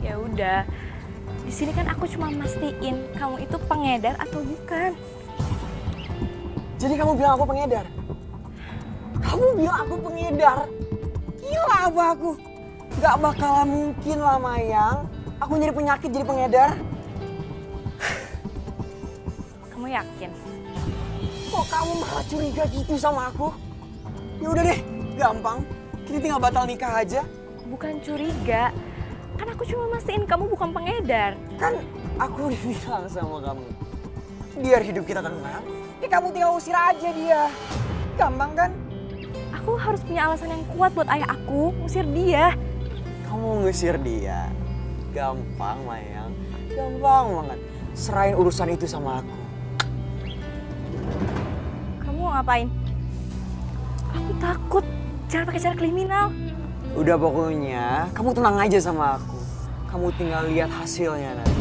Ya udah. Di sini kan aku cuma mastiin kamu itu pengedar atau bukan. Jadi kamu bilang aku pengedar? Kamu bilang aku pengedar? Gila apa aku? Gak bakalan mungkin lah, Mayang. Aku nyari penyakit jadi pengedar. Kamu yakin? Kok kamu malah curiga gitu sama aku? Ya udah deh, gampang. Kita tinggal batal nikah aja. Bukan curiga. Kan aku cuma mastiin kamu bukan pengedar. Kan aku udah bilang sama kamu. Biar hidup kita tenang, ya kamu tinggal usir aja dia. Gampang kan? Aku harus punya alasan yang kuat buat ayah aku ngusir dia. Kamu ngusir dia? Gampang, Mayang. Gampang banget. Serahin urusan itu sama aku. Kamu mau ngapain? Aku takut. Jangan pakai cara kriminal. Udah pokoknya, kamu tenang aja sama aku. Kamu tinggal lihat hasilnya nanti.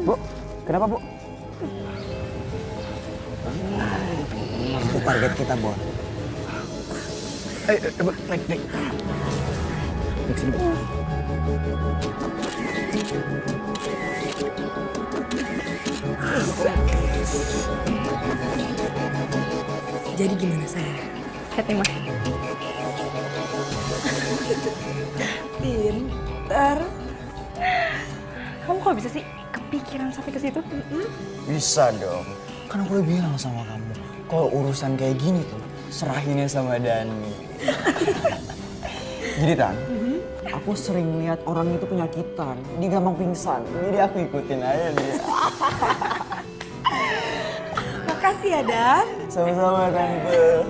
Bu, kenapa Bu? Itu target kita, Bon. Ayo, naik. Naik sini, Bu. Jadi gimana saya? Terima. Pintar. Kamu kok bisa sih kepikiran sampai ke situ? Bisa dong. Kan aku udah bilang sama kamu, kalau urusan kayak gini tuh, serahinnya sama Dani. Gini Tan, aku sering lihat orang itu penyakitan, dia gampang pingsan, jadi aku ikutin aja dia. Makasih ya, Dan. Sama-sama Tante.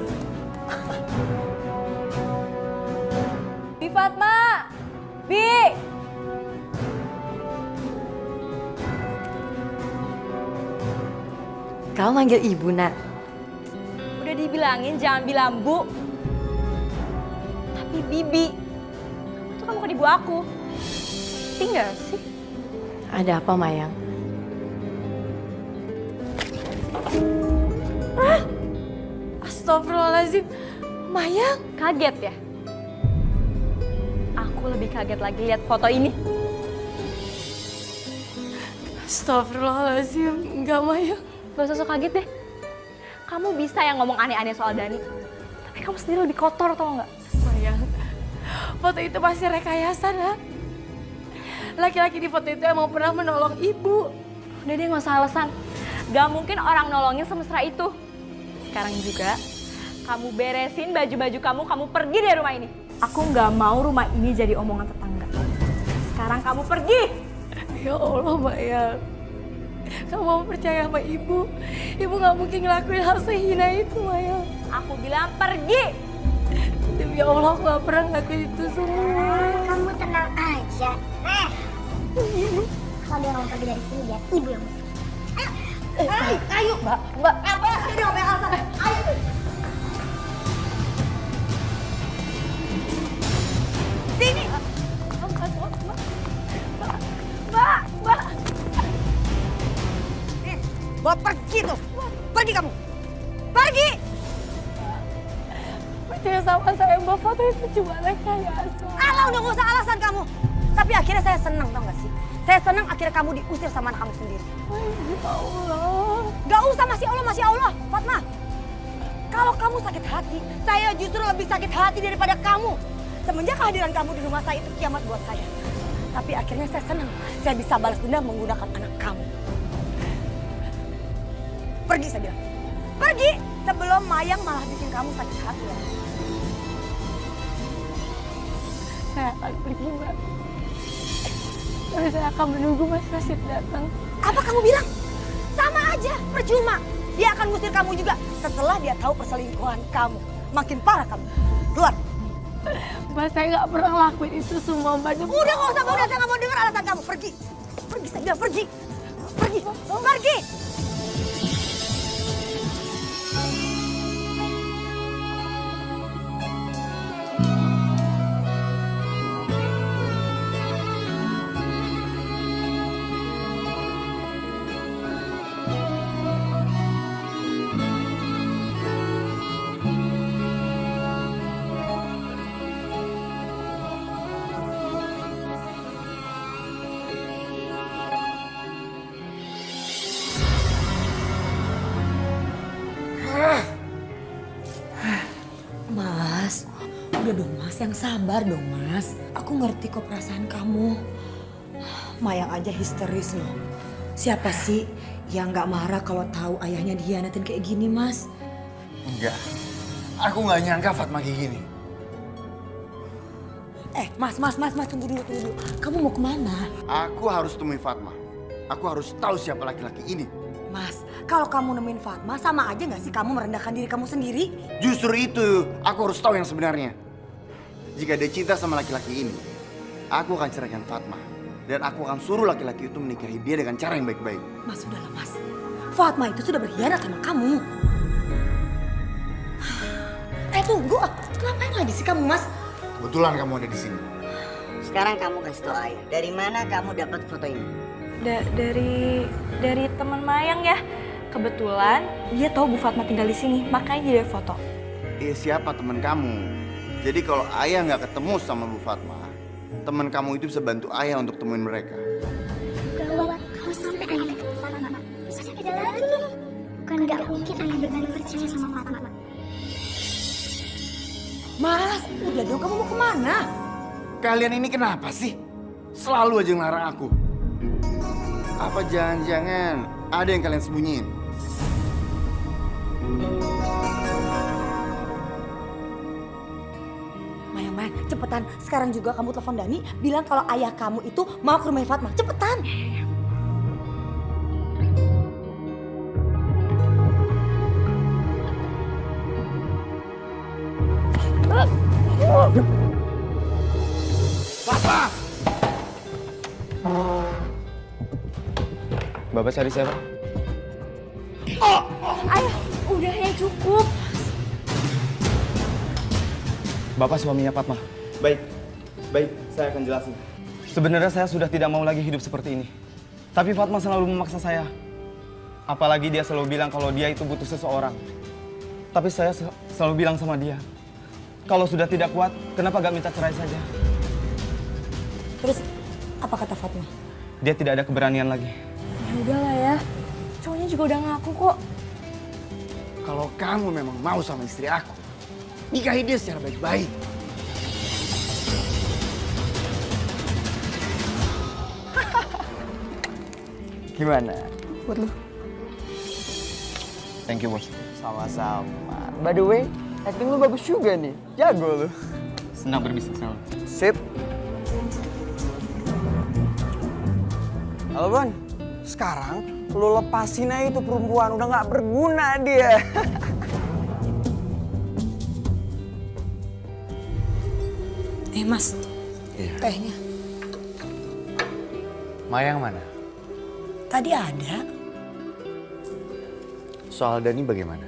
Bi Fatma! Bi! Kau manggil ibu, Nak? Udah dibilangin jangan bilang Bu. Tapi Bibi. Itu kan bukan ibu aku. Tinggal sih. Ada apa, Mayang? Astagfirullahaladzim. Mayang. Kaget ya? Aku lebih kaget lagi lihat foto ini. Astagfirullahaladzim. Enggak, Mayang. Gak usah sok kaget deh. Kamu bisa yang ngomong aneh-aneh soal Dani. Tapi kamu sendiri lebih kotor, tau nggak? Mayang, foto itu pasti rekayasa, Nak. Laki-laki di foto itu emang pernah menolong ibu. Udah deh, nggak usah alasan. Gak mungkin orang nolongin semesra itu. Sekarang juga, kamu beresin baju-baju kamu pergi dari rumah ini. Aku nggak mau rumah ini jadi omongan tetangga. Sekarang kamu pergi. Ya Allah, Mayang. Kamu mau percaya sama ibu? Ibu nggak mungkin ngelakuin hal sehina itu, Mayang. Aku bilang pergi. Demi Allah, aku nggak pernah ngelakuin itu semua. Kamu tenang aja. Kalau dia mau pergi dari sini, biar ibu yang musik. Ayo, Mbak. Apa? Dia ngomong alasan. Ayo. Sini. Mbak. Bawa pergi tuh. Pergi kamu. Pergi. Percaya sama saya, Mbak. Foto itu cuma rekayasa. Alah, udah gak usah alasan kamu. Tapi akhirnya saya senang, tau gak sih? Saya senang akhirnya kamu diusir sama anak kamu sendiri. Ya Allah. Gak usah Masya Allah, Fatma. Kalau kamu sakit hati, saya justru lebih sakit hati daripada kamu. Semenjak kehadiran kamu di rumah saya itu kiamat buat saya. Tapi akhirnya saya senang, saya bisa balas dendam menggunakan anak kamu. Pergi saya bilang. Pergi sebelum Mayang malah bikin kamu sakit hati. Ya. Saya akan pergi, Mbak. Tapi saya akan menunggu Mas Rasid datang. Apa kamu bilang? Sama aja, percuma. Dia akan ngusir kamu juga setelah dia tahu perselingkuhan kamu. Makin parah kamu. Keluar. Mbak, saya nggak pernah lakuin itu semua, Mbak. Udah nggak usah, saya nggak mau dengar alasan kamu. Pergi. Pergi, saya bilang pergi. Pergi. Pergi. Mas, udah dong Mas, yang sabar dong Mas. Aku ngerti kok perasaan kamu. Mayang aja histeris loh. Siapa sih yang nggak marah kalau tahu ayahnya dihianatin kayak gini, Mas? Enggak. Aku nggak nyangka Fatma kayak gini. Mas, tunggu dulu. Kamu mau kemana? Aku harus temui Fatma. Aku harus tahu siapa laki-laki ini. Mas, kalau kamu nemuin Fatma, sama aja nggak sih kamu merendahkan diri kamu sendiri? Justru itu, aku harus tahu yang sebenarnya. Jika dia cinta sama laki-laki ini, aku akan ceraikan Fatma. Dan aku akan suruh laki-laki itu menikahi dia dengan cara yang baik-baik. Mas, sudahlah Mas. Fatma itu sudah berkhianat sama kamu. Tunggu. Ngapain lagi sih kamu, Mas? Kebetulan kamu ada di sini. Sekarang kamu kasih tau ayah, dari mana kamu dapat foto ini? Dari teman Mayang ya. Kebetulan dia tahu Bu Fatma tinggal di sini, makanya dia foto. Siapa teman kamu? Jadi kalau ayah nggak ketemu sama Bu Fatma, teman kamu itu bisa bantu ayah untuk temuin mereka. Kalau sampai ayah ketemu Fatma, bisa beda lagi nih. Bukan nggak mungkin ayah benar percaya sama Fatma. Mas, udah dong, kamu mau kemana? Kalian ini kenapa sih? Selalu aja ngelarang aku. Apa jangan-jangan ada yang kalian sembunyiin? Mayang, cepetan. Sekarang juga kamu telepon Dani, bilang kalau ayah kamu itu mau ke rumah Fatma. Cepetan. Bapak cari siapa? Ayah, udah ya cukup. Bapak suaminya Fatma. Baik, saya akan jelasin. Sebenarnya saya sudah tidak mau lagi hidup seperti ini. Tapi Fatma selalu memaksa saya. Apalagi dia selalu bilang kalau dia itu butuh seseorang. Tapi saya selalu bilang sama dia, kalau sudah tidak kuat, kenapa gak minta cerai saja? Terus apa kata Fatma? Dia tidak ada keberanian lagi. Ya udahlah ya, cowoknya juga udah ngaku kok. Kalau kamu memang mau sama istri aku, nikahi dia secara baik-baik. Gimana? Buat lu. Thank you, bos. Sama-sama. By the way, acting lu bagus juga nih. Jago lu. Senang berbisnis sama. Sip. Halo, Bon. Sekarang lu lepasin aja itu perempuan. Udah gak berguna dia. Mas, Iya. tehnya. Mayang mana? Tadi ada. Soal Dani bagaimana?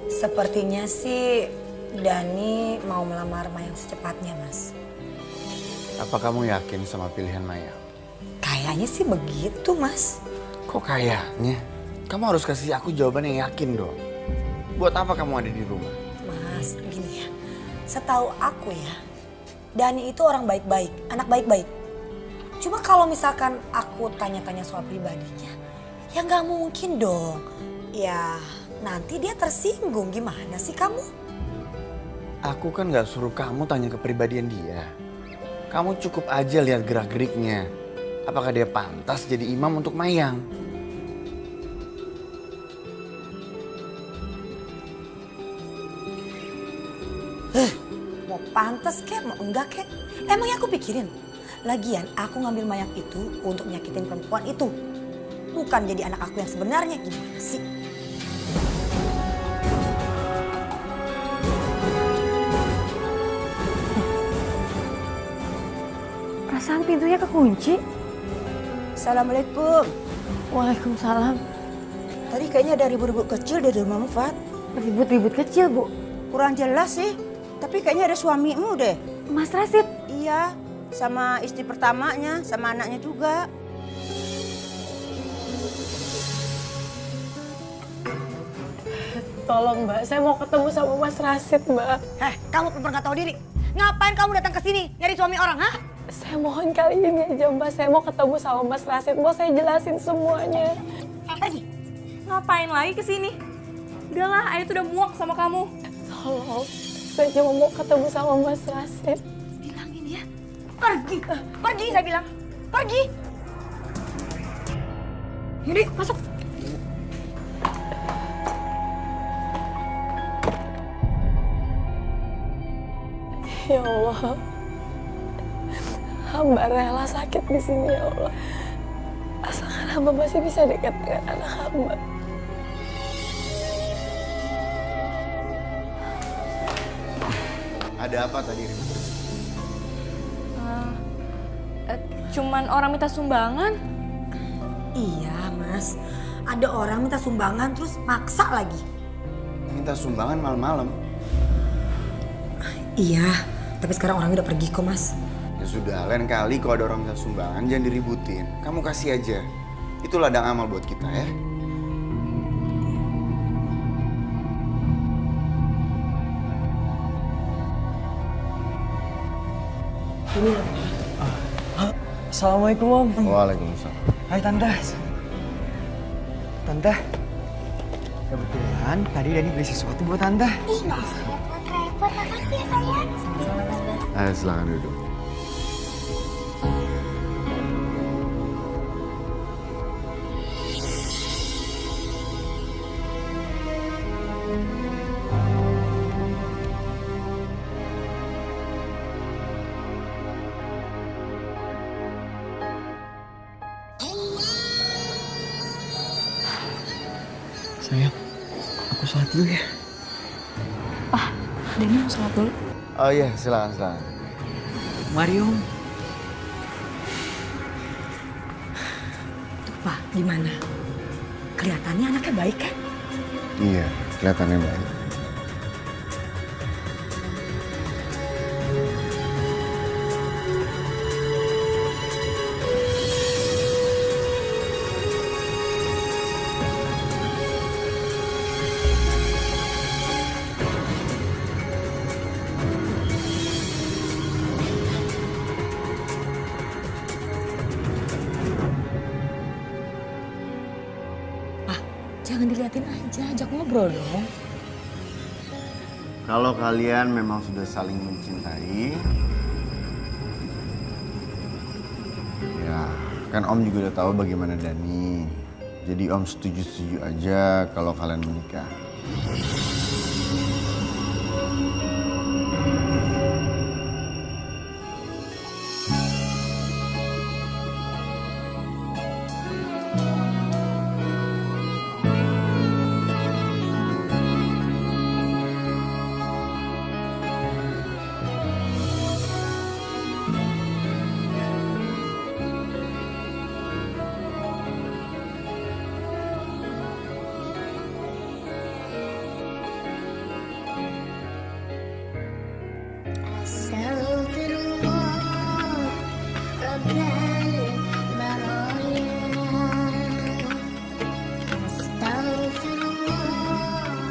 Sepertinya sih Dani mau melamar Mayang secepatnya, Mas. Apa kamu yakin sama pilihan Mayang? Kayaknya sih begitu, Mas. Kok kayaknya? Kamu harus kasih aku jawaban yang yakin dong. Buat apa kamu ada di rumah? Mas, gini ya. Setahu aku ya, Dani itu orang baik-baik, anak baik-baik. Cuma kalau misalkan aku tanya-tanya soal pribadinya, ya nggak mungkin dong. Ya nanti dia tersinggung, gimana sih kamu? Aku kan gak suruh kamu tanya kepribadian dia. Kamu cukup aja lihat gerak-geriknya. Apakah dia pantas jadi imam untuk Mayang? Mau pantas kek, mau enggak kek. Emangnya aku pikirin. Lagian aku ngambil Mayang itu untuk nyakitin perempuan itu. Bukan jadi anak aku yang sebenarnya, gimana sih? Perasaan pintunya kekunci. Assalamualaikum. Waalaikumsalam. Tadi kayaknya ada ribut-ribut kecil dari rumah Fat. Ribut-ribut kecil, Bu. Kurang jelas sih. Tapi kayaknya ada suamimu deh. Mas Rasid. Iya, sama istri pertamanya, sama anaknya juga. Tolong Mbak, saya mau ketemu sama Mas Rasid, Mbak. Kamu perempuan gak tahu diri. Ngapain kamu datang ke sini nyari suami orang, hah? Saya mohon kali ini aja Mbak, saya mau ketemu sama Mas Rasid. Mau saya jelasin semuanya. Pergi. Ngapain lagi ke sini? Udahlah, Ayah tuh udah muak sama kamu. Tolong, saya cuma mau ketemu sama Mas Rasid. Bilangin ya. Pergi. Pergi saya bilang. Pergi. Yaudah, masuk. Ya Allah, hamba rela sakit di sini ya Allah. Asalkan hamba masih bisa dekat dengan anak hamba. Ada apa tadi ribut? Cuman orang minta sumbangan. Iya, Mas. Ada orang minta sumbangan terus maksa lagi. Minta sumbangan malam-malam? Iya, tapi sekarang orangnya udah pergi kok, Mas. Ya sudah, lain kali kalau ada orang minta sumbangan jangan diributin. Kamu kasih aja. Itu ladang amal buat kita ya. Ini loh. Assalamualaikum, Om. Waalaikumsalam. Hai, Tante. Tante. Kebetulan tadi Dani beli sesuatu buat Tante. Ih, nggak usah repot-repot. Makasih ya, sayang. Ayo silakan duduk. Sayang, aku sholat dulu ya. Dani mau sholat dulu. Oh iya, silakan. Mari Om. Tuh Pak, gimana? Kelihatannya anaknya baik kan? Iya, kelihatannya baik. Jangan diliatin aja, ajak ngobrol dong. Kalau kalian memang sudah saling mencintai, ya kan Om juga udah tahu bagaimana Dani. Jadi Om setuju-setuju aja kalau kalian menikah.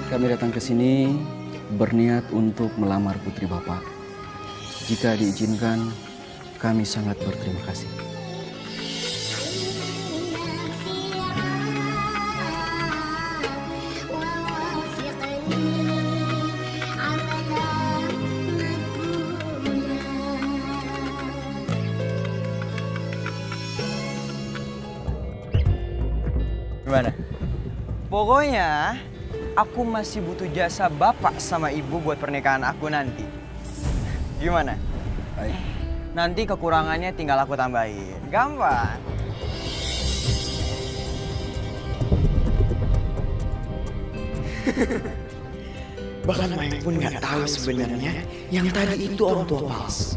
Kami datang ke sini berniat untuk melamar putri Bapak. Jika diizinkan, kami sangat berterima kasih. Gimana? Pokoknya aku masih butuh jasa bapak sama ibu buat pernikahan aku nanti. Gimana? Baik. Nanti kekurangannya tinggal aku tambahin. Gampang. Bahkan Mayang pun nggak tahu sebenarnya yang tadi itu orang tua Pals.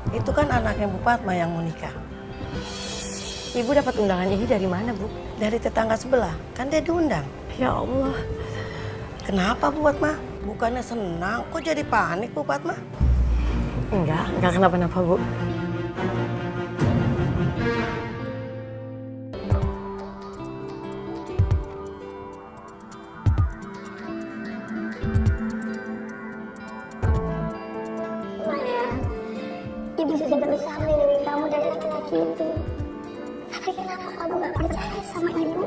Itu kan anaknya Bu Fatma yang mau nikah. Ibu dapat undangan ini dari mana, Bu? Dari tetangga sebelah. Kan dia diundang. Ya Allah. Kenapa, Bu Fatma? Bukannya senang, kok jadi panik, Bu Fatma? Enggak kenapa-napa, Bu. Ibu sudah berusaha melindungi kamu dari laki-laki itu. Tapi kenapa kamu gak percaya sama ibu?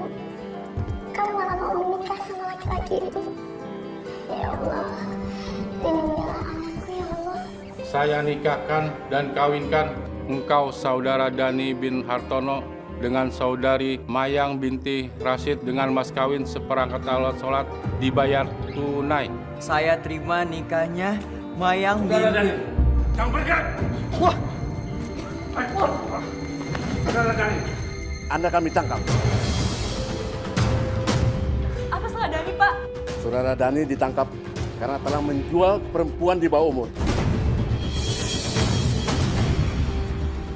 Kamu malah mau menikah sama laki-laki itu. Ya Allah, lindungilah anakku ya Allah. Saya nikahkan dan kawinkan engkau saudara Dani bin Hartono dengan saudari Mayang binti Rashid dengan mas kawin seperangkat alat sholat dibayar tunai. Saya terima nikahnya Mayang binti. Jangan bergerak! Wah! Saudara Dani. Anda kami tangkap. Apa salah Dani, Pak? Saudara Dani ditangkap karena telah menjual perempuan di bawah umur.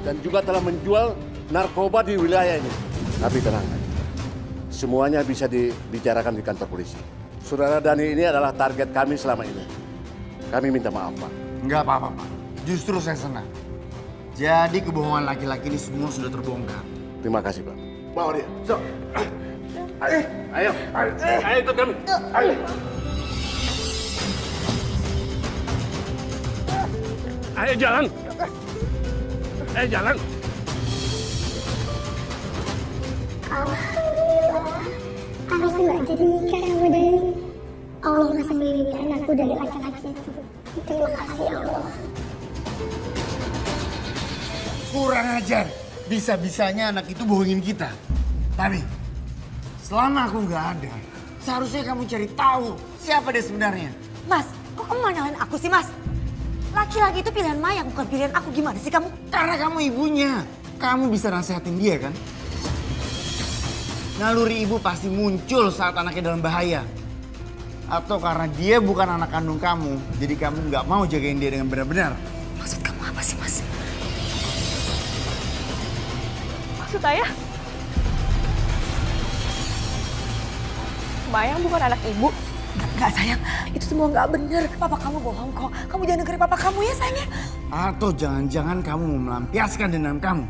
Dan juga telah menjual narkoba di wilayah ini. Tapi tenang, semuanya bisa dibicarakan di kantor polisi. Saudara Dani ini adalah target kami selama ini. Kami minta maaf, Pak. Enggak apa-apa, Pak. Justru saya senang. Jadi kebohongan laki-laki ini semua sudah terbongkar. Terima kasih, Pak. Bawa dia. So. Ayo. Ayo ikut kami. Ayo. Ayo jalan. Ayo jalan. Alhamdulillah, aku gak jadi nikah sama Dani. Allah masih melindungi anakku dari laki-laki itu. Terima kasih ya Allah. Kurang ajar. Bisa-bisanya anak itu bohongin kita. Tapi, selama aku nggak ada, seharusnya kamu cari tahu siapa dia sebenarnya. Mas, kok kamu malah nyalain aku sih, Mas? Laki-laki itu pilihan Mayang, bukan pilihan aku. Gimana sih kamu? Karena kamu ibunya. Kamu bisa nasihatin dia kan? Naluri ibu pasti muncul saat anaknya dalam bahaya. Atau karena dia bukan anak kandung kamu, jadi kamu nggak mau jagain dia dengan benar-benar. Maksud kamu apa sih, Mas? Maksud ayah? Mayang bukan anak ibu. Enggak sayang, itu semua nggak bener. Papa kamu bohong kok. Kamu jangan dengerin papa kamu ya sayang ya. Atau jangan-jangan kamu mau melampiaskan dendam kamu.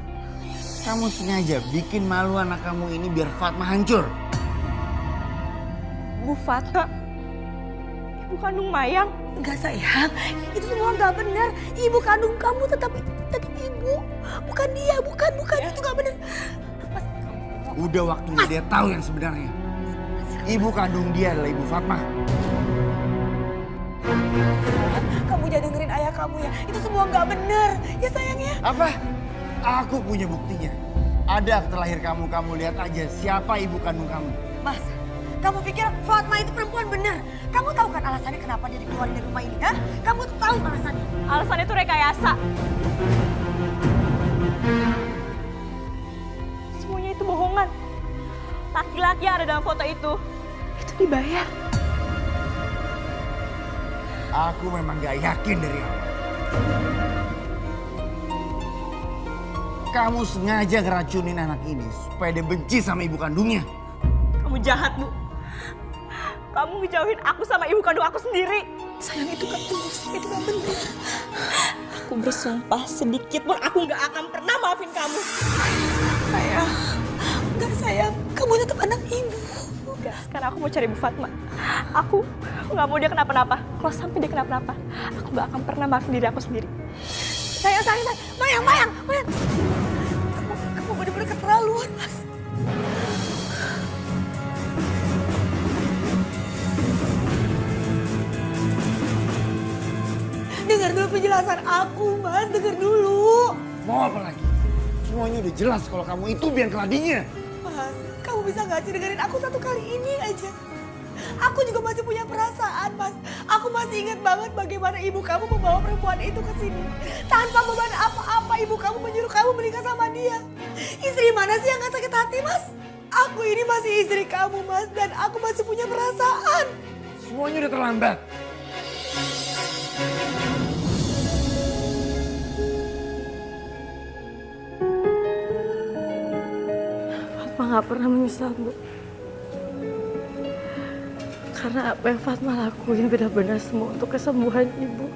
Kamu sengaja bikin malu anak kamu ini biar Fatma hancur. Bu Fatma, ibu kandung Mayang. Enggak sayang, itu semua nggak bener. Ibu kandung kamu tetap ibu. Bukan dia, bukan. Itu nggak bener. Udah waktunya dia tahu yang sebenarnya. Ibu kandung dia adalah Ibu Fatma. Kamu jangan dengerin ayah kamu ya. Itu semua nggak bener. Ya sayang ya. Apa? Aku punya buktinya. Ada akte lahir kamu, kamu lihat aja siapa ibu kandung kamu. Mas, kamu pikir Fatma itu perempuan bener? Kamu tahu kan alasannya kenapa dia dikeluarin dari rumah ini, ha? Kamu tahu alasannya? Alasannya itu rekayasa. Semuanya itu bohongan. Laki-laki yang ada dalam foto itu dibayar. Aku memang gak yakin dari awal. Kamu sengaja ngeracunin anak ini supaya dia benci sama ibu kandungnya. Kamu jahat, Bu. Kamu ngejauhin aku sama ibu kandung aku sendiri. Sayang, itu gak tulus, itu gak bener. Aku bersumpah sedikit pun aku gak akan pernah maafin kamu. Sayang, enggak sayang, kamu tetap anak ibu. Enggak, sekarang aku mau cari Bu Fatma. Aku gak mau dia kenapa-napa. Kalau sampai dia kenapa-napa, aku gak akan pernah maafin diri aku sendiri. Sayang. Mayang. Kamu bener-bener keterlaluan, Mas. Dengar dulu penjelasan aku, Mas. Dengar dulu. Mau apa lagi? Semuanya udah jelas kalau kamu itu biang keladinya. Mas, kamu bisa nggak sih dengerin aku satu kali ini aja? Aku juga masih punya perasaan, Mas. Aku masih ingat banget bagaimana ibu kamu membawa perempuan itu ke sini. Tanpa beban apa-apa, ibu kamu menyuruh kamu menikah sama dia. Istri mana sih yang gak sakit hati, Mas? Aku ini masih istri kamu, Mas. Dan aku masih punya perasaan. Semuanya udah terlambat. Fatma gak pernah menyesal, Bu. Karena apa yang Fatma lakuin benar-benar semua untuk kesembuhan ibu.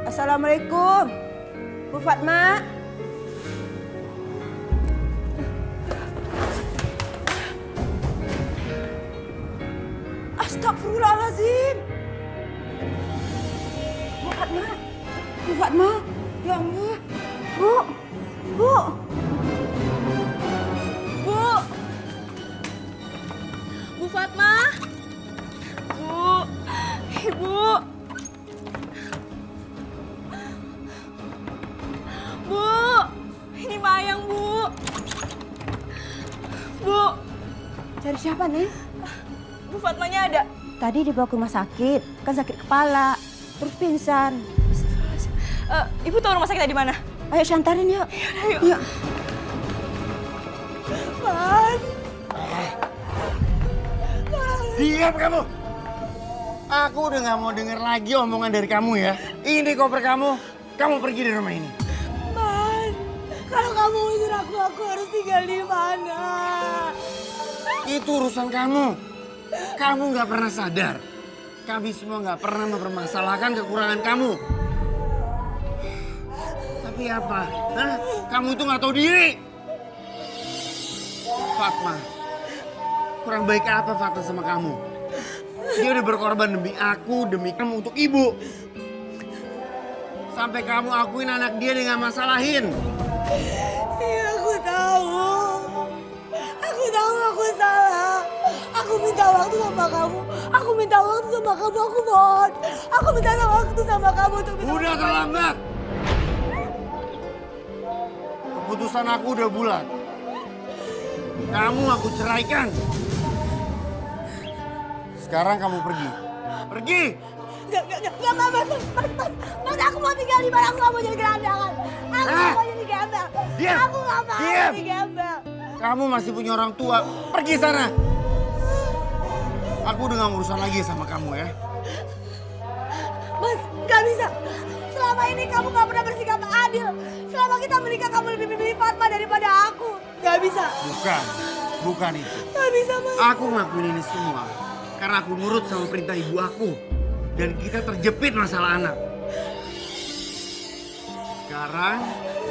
Assalamualaikum, Bu Fatma. Astagfirullahaladzim. Bu Fatma, ya Allah. Bu. Bu Fatma. Bu. Ibu. Bu. Ini Mayang, Bu. Bu. Cari siapa, Neng? Bu Fatmanya ada. Tadi dibawa ke rumah sakit, kan sakit kepala, terus pingsan. Ibu tahu rumah sakitnya di mana? Ayo santarin yuk. Yuk. Mas. Diam kamu. Aku udah gak mau denger lagi omongan dari kamu ya. Ini koper kamu. Kamu pergi dari rumah ini. Mas, kalau kamu usir aku harus tinggal di mana? Itu urusan kamu. Kamu gak pernah sadar. Kami semua gak pernah mempermasalahkan kekurangan kamu. Tapi apa? Hah? Kamu itu gak tahu diri. Fatma. Kurang baik apa Fatma sama kamu? Dia udah berkorban demi aku, demi kamu, untuk ibu. Sampai kamu akuin anak dia dengan masalahin. Iya, aku tahu. Aku tahu aku salah. Aku minta waktu sama kamu. Aku mohon. Aku minta waktu sama kamu untuk bisa... Udah terlambat. Keputusan aku udah bulat. Kamu aku ceraikan. Sekarang kamu pergi. Pergi! Mas, aku mau tinggal di mana? Aku gak mau jadi gelandangan. Aku gak mau jadi gembel. Diam! Aku gak mau Diam! jadi gembel. Kamu masih punya orang tua. Pergi sana. Aku udah gak urusan lagi sama kamu ya. Mas, gak bisa. Selama ini kamu gak pernah bersikap adil. Selama kita menikah kamu lebih memilih Fatma daripada aku. Gak bisa. Bukan itu. Gak bisa, Mas. Aku ngelakuin ini semua karena aku nurut sama perintah ibu aku. Dan kita terjepit masalah anak. Sekarang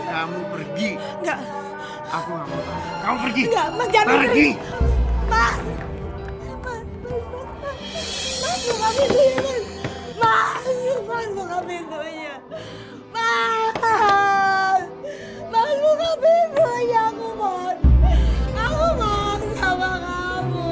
kamu pergi. Enggak. Aku gak mau tahu. Kamu pergi. Enggak, Mas, jangan pergi. Mas. Mas, buka pintunya, Mas. Mas, buka pintunya. Mas, buka pintunya. Aku mohon. Aku mohon sama kamu.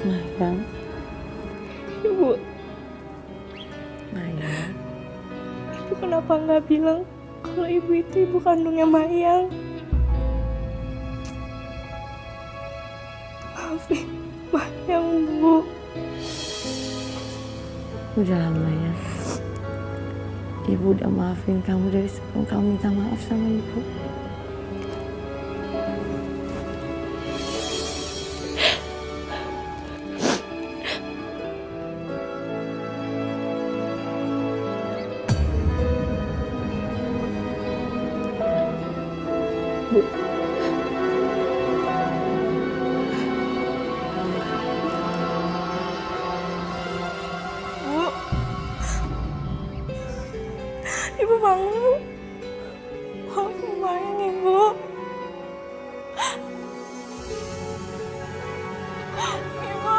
Mayang. Ibu. Mayang. Ibu kenapa nggak bilang kalau ibu itu ibu kandungnya Mayang? Maafin Mayang, Bu. Udah lama ya. Ibu udah maafin kamu dari sebelum kamu minta maaf sama ibu. Bu. Bu. Ibu bangun, Bu. Maafin Mayang, Ibu. Ibu.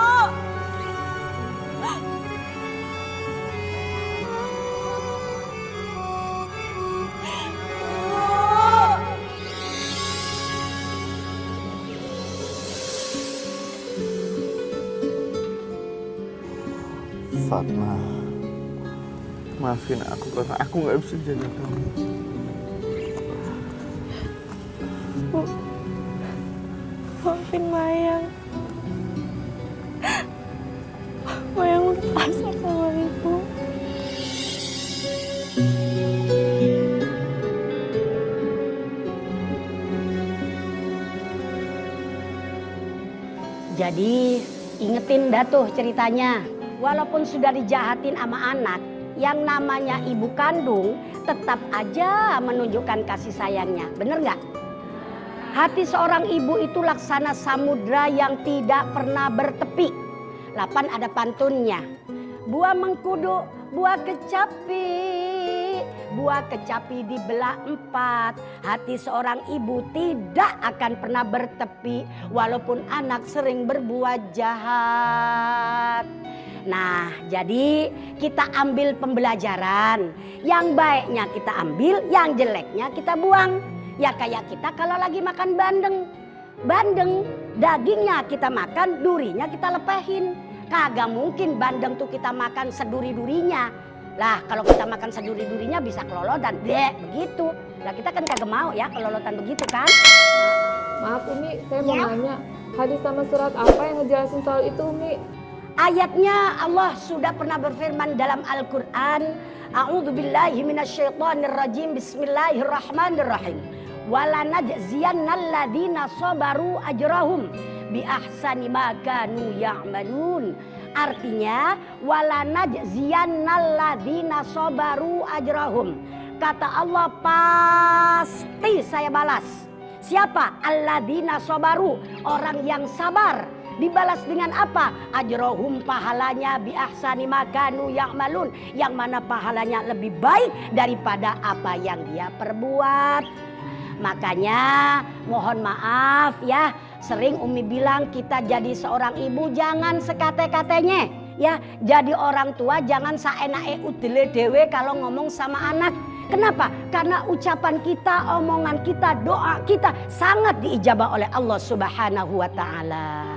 Fatma, maafin aku karena aku nggak bisa jaga kamu. Bu. Maafin Mayang. Mayang udah kasar sama Ibu. Jadi ingetin dah tuh ceritanya. Walaupun sudah dijahatin sama anak, yang namanya ibu kandung tetap aja menunjukkan kasih sayangnya. Bener nggak? Hati seorang ibu itu laksana samudra yang tidak pernah bertepi. 8 ada pantunnya. Buah mengkudu, buah kecapi. Buah kecapi dibelah 4. Hati seorang ibu tidak akan pernah bertepi walaupun anak sering berbuat jahat. Nah, jadi kita ambil pembelajaran. Yang baiknya kita ambil, yang jeleknya kita buang. Ya kayak kita kalau lagi makan bandeng. Bandeng, dagingnya kita makan, durinya kita lepehin. Kagak mungkin bandeng tuh kita makan seduri-durinya. Lah kalau kita makan seduri-durinya bisa kelolotan, begitu. Lah kita kan kagak mau ya kelolotan begitu kan. Maaf Umi, saya mau nanya. Hadis sama surat apa yang ngejelasin soal itu Umi? Ayatnya Allah sudah pernah berfirman dalam Al-Quran. A'udzubillahi minasyaitonirrajim. Bismillahirrahmanirrahim. Walanajziyannal ladzina sabaru ajrahum bi ahsani ma kanu ya'malun. Artinya walanajziyannalladzina sabaru ajrahum. Kata Allah, pasti saya balas. Siapa? Alladzina sabaru, orang yang sabar. Dibalas dengan apa? Ajrohum, pahalanya bi ahsani makanu ya'malun, yang mana pahalanya lebih baik daripada apa yang dia perbuat. Makanya mohon maaf ya, sering Umi bilang kita jadi seorang ibu jangan sekate-katenya ya. Jadi orang tua jangan saenake udele dewe kalau ngomong sama anak. Kenapa? Karena ucapan kita, omongan kita, doa kita sangat diijabah oleh Allah Subhanahu wa taala.